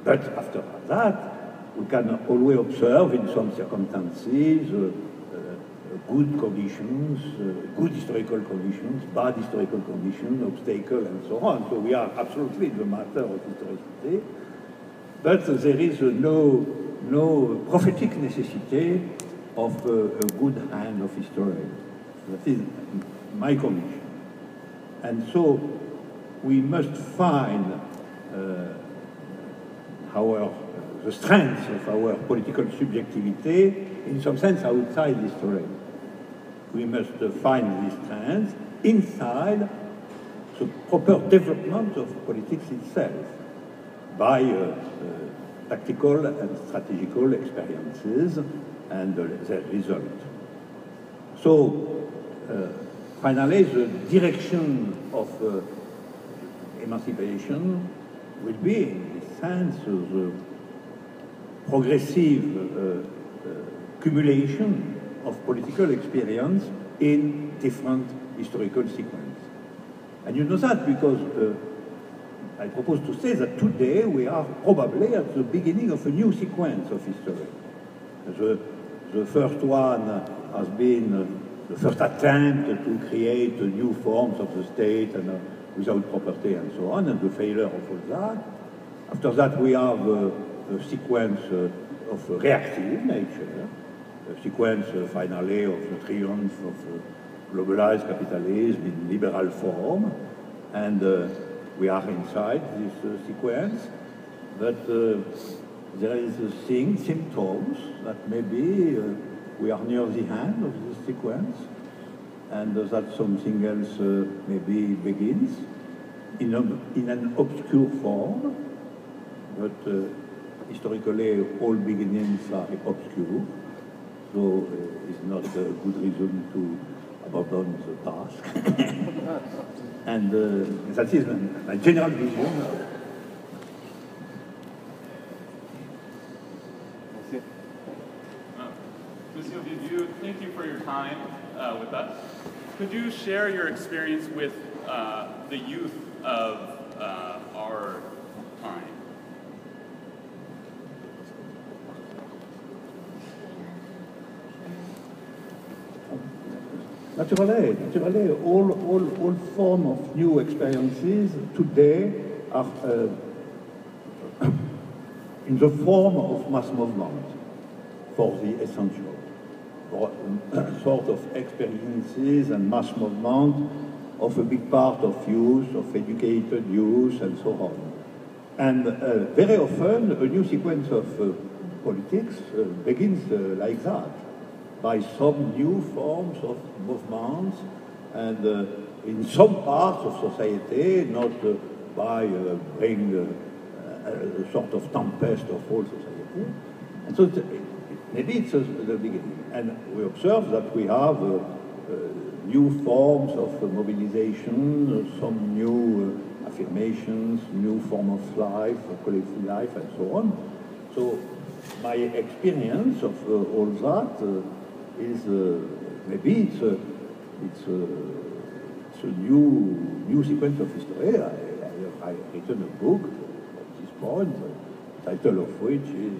But after that, we can always observe in some circumstances good conditions, good historical conditions, bad historical conditions, obstacles, and so on. So we are absolutely in the matter of historicity. But there is no prophetic necessity of a good hand of history. That is my conviction. And so we must find the strength of our political subjectivity, in some sense, outside history. We must find this strength inside the proper development of politics itself by tactical and strategical experiences and their result. So, finally, the direction of emancipation will be, in this sense, the progressive accumulation of political experience in different historical sequences. And you know that because I propose to say that today we are probably at the beginning of a new sequence of history. The first one has been the first attempt to create new forms of the state and without property and so on, and the failure of all that. After that, we have a sequence of reactive nature, a sequence finally of the triumph of globalized capitalism in liberal form, and we are inside this sequence, but there is symptoms that maybe we are near the end of this sequence. and that something else maybe begins in an obscure form, but historically all beginnings are obscure, so it's not a good reason to abandon the task. And that is my general vision. Monsieur Badiou, thank you for your time with us. Could you share your experience with the youth of our time? Naturally, all form of new experiences today are in the form of mass movement for the essential, or sort of experiences and mass movement of a big part of youth, of educated youth, and so on. And very often, a new sequence of politics begins like that, by some new forms of movements, and in some parts of society, not by bringing a sort of tempest of whole society. And so maybe it's the beginning. And we observe that we have new forms of mobilization, some new affirmations, new form of life, collective life, and so on. So my experience of all that is maybe it's a new sequence of history. I've written a book at this point, the title of which is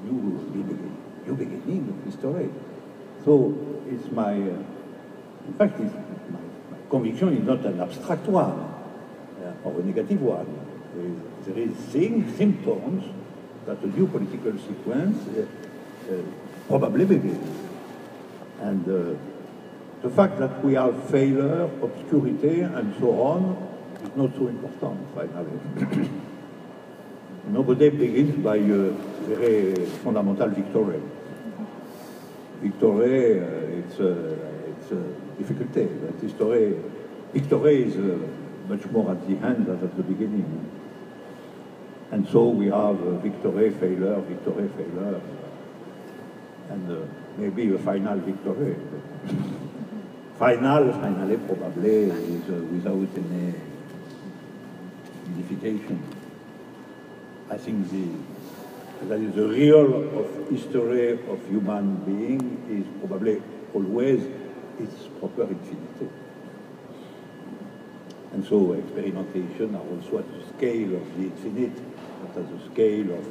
the new beginning of history. So it's my, in fact, it's my conviction is not an abstract one or a negative one. There is symptoms that a new political sequence probably begins. And the fact that we have failure, obscurity, and so on is not so important, finally. Nobody begins by a very fundamental victory. Victory, it's a difficulty, but victory is much more at the end than at the beginning. And so we have victory, failure, and maybe a final victory. Finally, probably, is without any unification. I think that is the real of history of human being is probably always its proper infinity. And so experimentation are also at the scale of the infinite, not at the scale of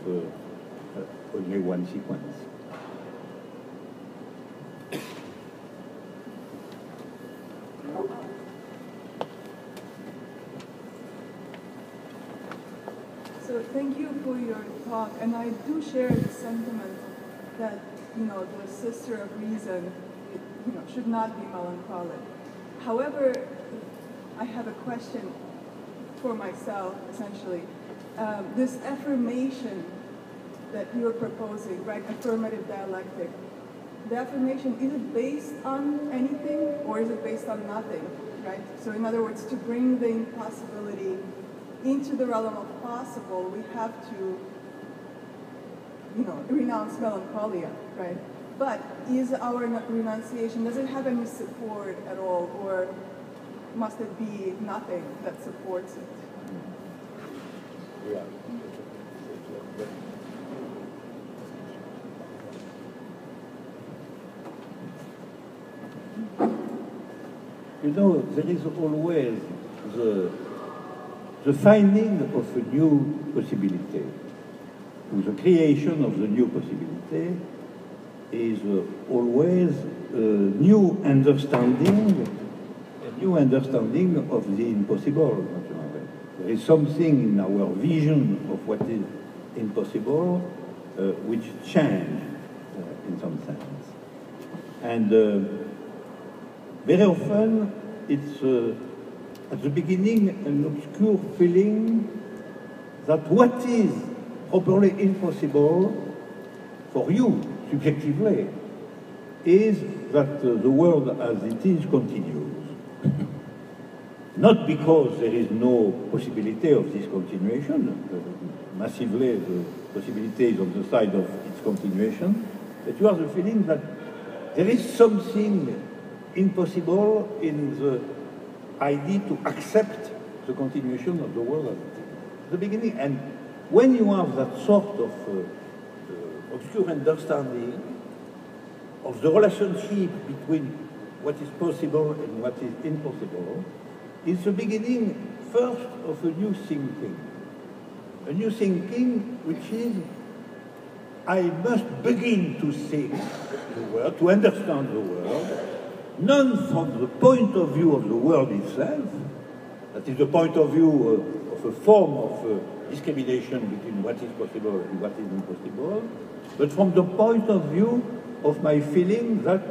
only one sequence. So thank you for your talk, and I do share the sentiment that, the sister of reason, should not be melancholic. However, I have a question for myself, essentially. This affirmation that you're proposing, right, affirmative dialectic, the affirmation, is it based on anything or is it based on nothing, right? So in other words, to bring the impossibility into the realm of possible, we have to, renounce melancholia, right? But is our renunciation, does it have any support at all, or must it be nothing that supports it? Yeah. There is always the finding of a new possibility, the creation of the new possibility is always a new understanding of the impossible. There is something in our vision of what is impossible which change in some sense. And very often it's at the beginning an obscure feeling that what is properly impossible for you subjectively is that the world as it is continues. Not because there is no possibility of this continuation, massively the possibility is on the side of its continuation, but you have the feeling that there is something impossible in the idea to accept the continuation of the world as it is. At the beginning, and when you have that sort of obscure understanding of the relationship between what is possible and what is impossible, it's the beginning first of a new thinking. A new thinking which is, I must begin to think the world, to understand the world, not from the point of view of the world itself, that is the point of view of a form of discrimination between what is possible and what is impossible, but from the point of view of my feeling that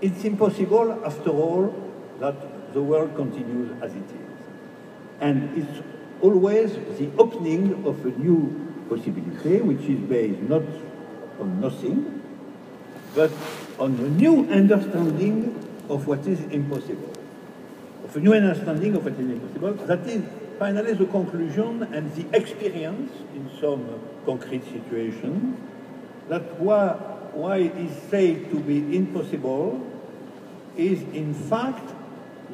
it's impossible, after all, that the world continues as it is. And it's always the opening of a new possibility, which is based not on nothing, but on a new understanding of what is impossible. Of a new understanding of what is impossible, that is finally the conclusion and the experience in some concrete situation that why it is said to be impossible is in fact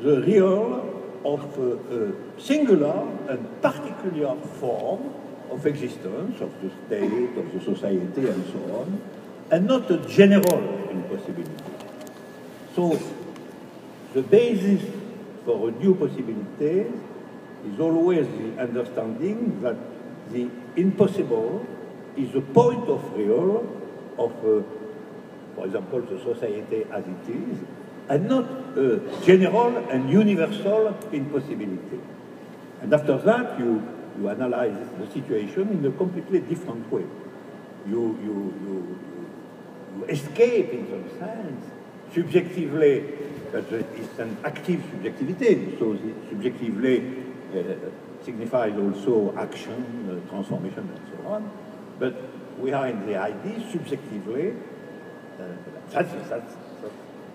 the real of a singular and particular form of existence, of the state, of the society, and so on, and not a general impossibility. So the basis for a new possibility is always the understanding that the impossible is the point of real of, for example, the society as it is, and not a general and universal impossibility. And after that, you analyze the situation in a completely different way. You escape, in some sense, subjectively, but it's an active subjectivity, so the subjectively signifies also action, transformation, and so on. But we are in the idea, subjectively, that's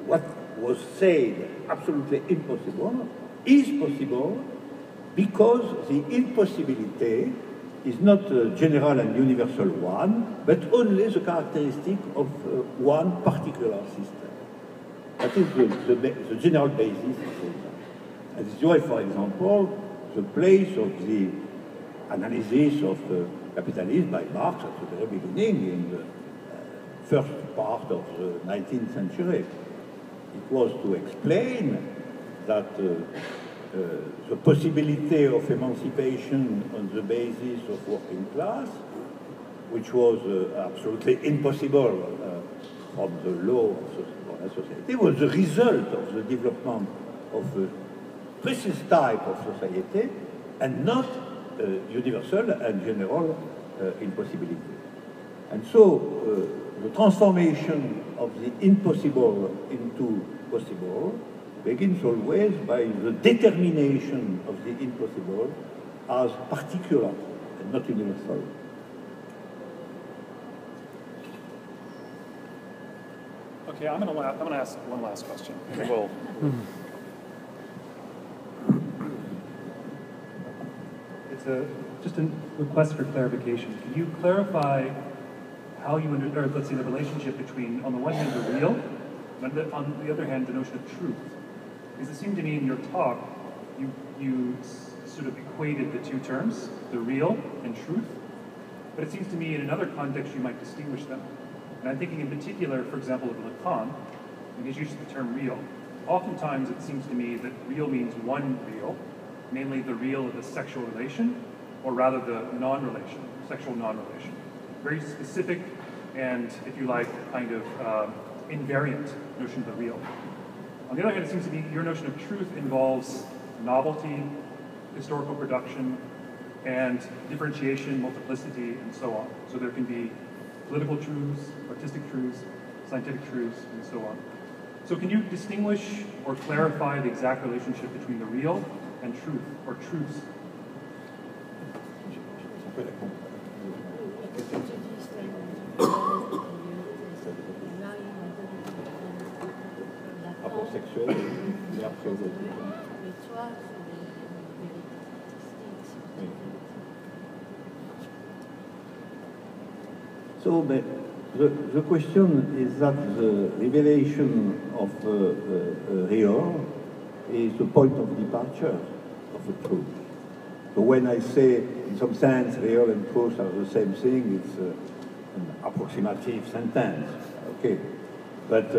what was said absolutely impossible is possible because the impossibility is not a general and universal one, but only the characteristic of one particular system. That is the general basis of that. And this is why, for example, the place of the analysis of capitalism by Marx at the very beginning, in the first part of the 19th century. It was to explain that the possibility of emancipation on the basis of working class, which was absolutely impossible from the law of the society, was the result of the development of a precise type of society and not universal and general impossibility. And so the transformation of the impossible into possible begins always by the determination of the impossible as particular and not universal. Okay, I'm gonna ask one last question. Well, it's just a request for clarification. Can you clarify how you or let's say the relationship between, on the one hand, the real, and on the other hand, the notion of truth? Because it seemed to me in your talk, you sort of equated the two terms, the real and truth. But it seems to me in another context you might distinguish them. And I'm thinking in particular, for example, of Lacan, and his use of the term real. Oftentimes it seems to me that real means one real, namely the real of the sexual relation, or rather the non-relation, sexual non-relation. Very specific and, if you like, kind of invariant notion of the real. On the other hand, it seems to me your notion of truth involves novelty, historical production, and differentiation, multiplicity, and so on. So there can be political truths, artistic truths, scientific truths, and so on. So can you distinguish or clarify the exact relationship between the real and truth, or truths? So the question is that the revelation of real is the point of departure of the truth. So when I say, in some sense, real and truth are the same thing, it's an approximative sentence, okay? But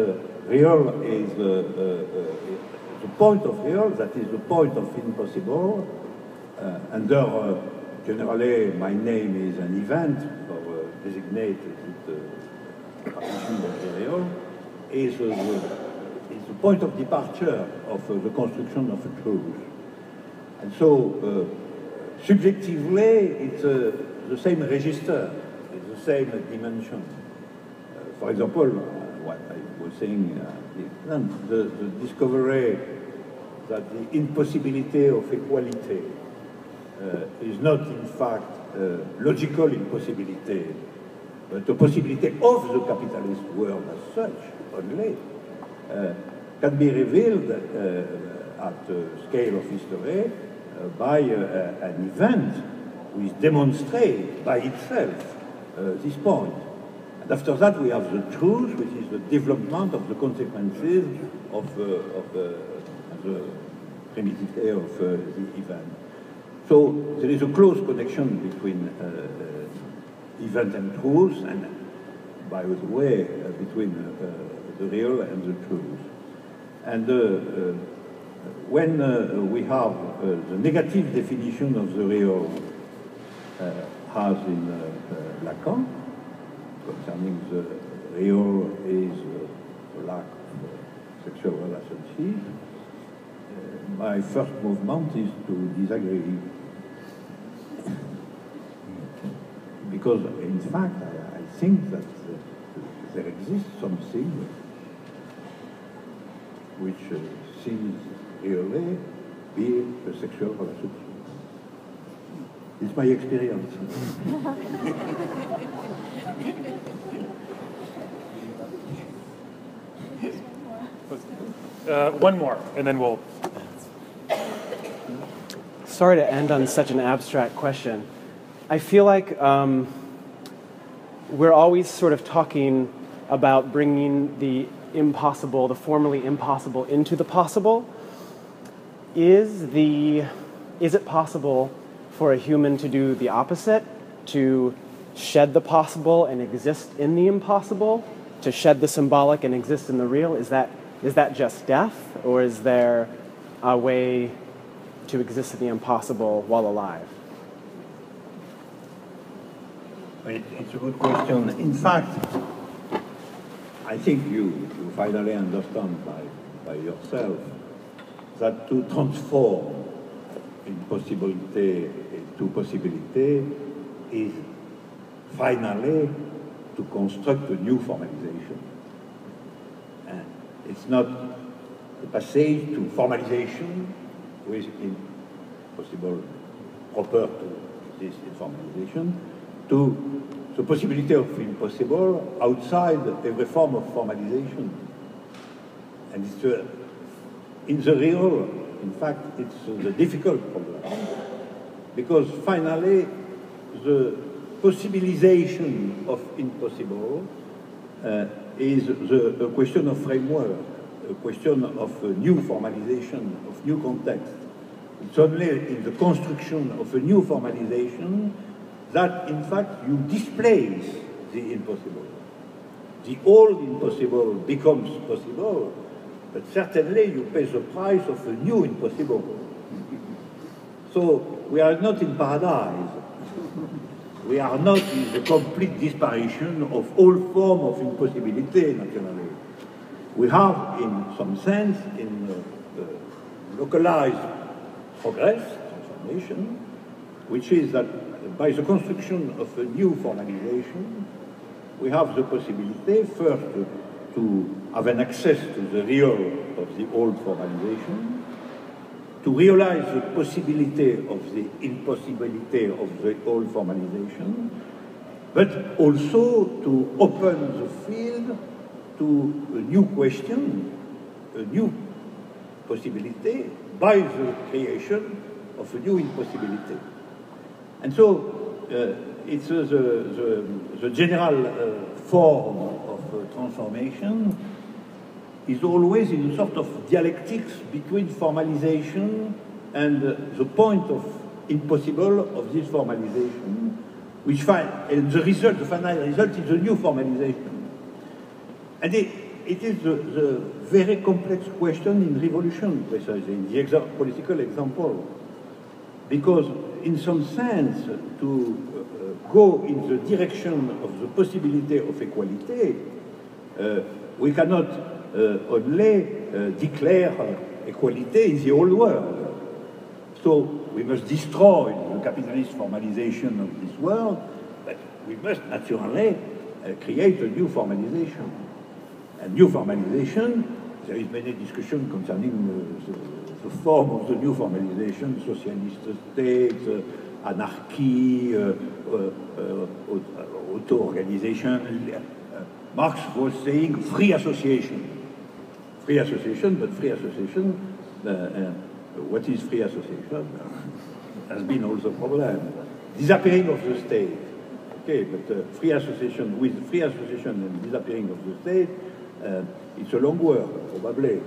real is the point of real, that is the point of impossible. Generally, my name is an event, or designated the partition of the real, is the point of departure of the construction of a truth. And so, subjectively, it's the same register, it's the same dimension. For example, what I was saying, the discovery that the impossibility of equality is not, in fact, logical impossibility, but the possibility of the capitalist world as such only, can be revealed at the scale of history by an event which demonstrates by itself this point. And after that, we have the truth, which is the development of the consequences of the primitivity of the event. So there is a close connection between event and truth, and by the way, between the real and the truth. And when we have the negative definition of the real, as in Lacan, concerning the real is the lack of sexual relationship, my first movement is to disagree. Because, in fact, I think that there exists something which seems really be a sexual relationship. It's my experience. One more, and then we'll... Sorry to end on such an abstract question. I feel like we're always sort of talking about bringing the impossible, the formerly impossible, into the possible. Is it possible for a human to do the opposite, to shed the possible and exist in the impossible, to shed the symbolic and exist in the real? Is that just death, or is there a way to exist in the impossible while alive? It's a good question. In fact, I think you finally understand by yourself that to transform impossibility into possibility is finally to construct a new formalization. And it's not the passage to formalization which is impossible proper to this formalization, to the possibility of impossible outside every form of formalization. And it's in the real, in fact, it's the difficult problem. Because finally, the possibilization of impossible is a question of framework, a question of a new formalization, of new context. It's only in the construction of a new formalization that, in fact, you displace the impossible. The old impossible becomes possible, but certainly you pay the price of a new impossible. So we are not in paradise. We are not in the complete disparition of all form of impossibility, naturally. We have, in some sense, in localized progress, transformation, which is that by the construction of a new formalization, we have the possibility first to have an access to the real of the old formalization, to realize the possibility of the impossibility of the old formalization, but also to open the field to a new question, a new possibility by the creation of a new impossibility. And so it's the general form of transformation is always in a sort of dialectics between formalization and the point of impossible of this formalization, and the final result is a new formalization. And it is the very complex question in revolution, precisely, in the political example. Because in some sense, to go in the direction of the possibility of equality, we cannot only declare equality in the old world. So we must destroy the capitalist formalization of this world, but we must naturally create a new formalization. And new formalization, there is many discussion concerning the form of the new formalization, socialist state, anarchy, auto-organization. Marx was saying free association. Free association, but free association, what is free association? Has been also a problem. Disappearing of the state. Okay, but free association, with free association and disappearing of the state, it's a long word, probably.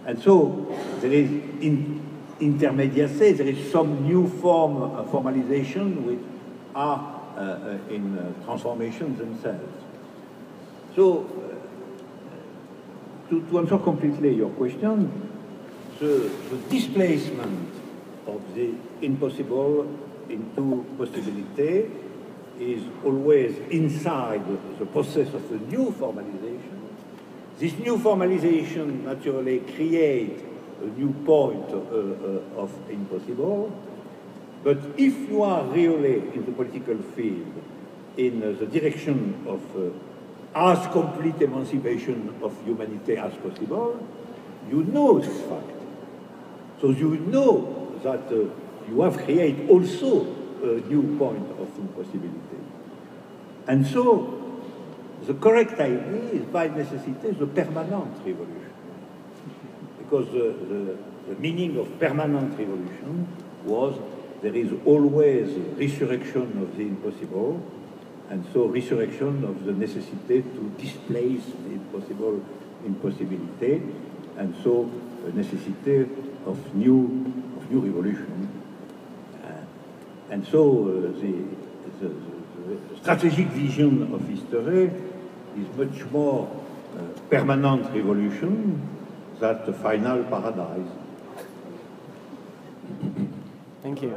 And so there is intermediacy, there is some new form of formalization which are in transformation themselves. So to answer completely your question, the displacement of the impossible into possibility is always inside the process of a new formalization. This new formalization naturally creates a new point of impossible. But if you are really in the political field in the direction of as complete emancipation of humanity as possible, you know this fact. So you know that you have created also a new point of impossibility. And so the correct idea is by necessity the permanent revolution. Because the meaning of permanent revolution was there is always resurrection of the impossible, and so resurrection of the necessity to displace the impossibility, and so a necessity of new revolution. And so the strategic vision of history is much more permanent revolution than the final paradise. Thank you.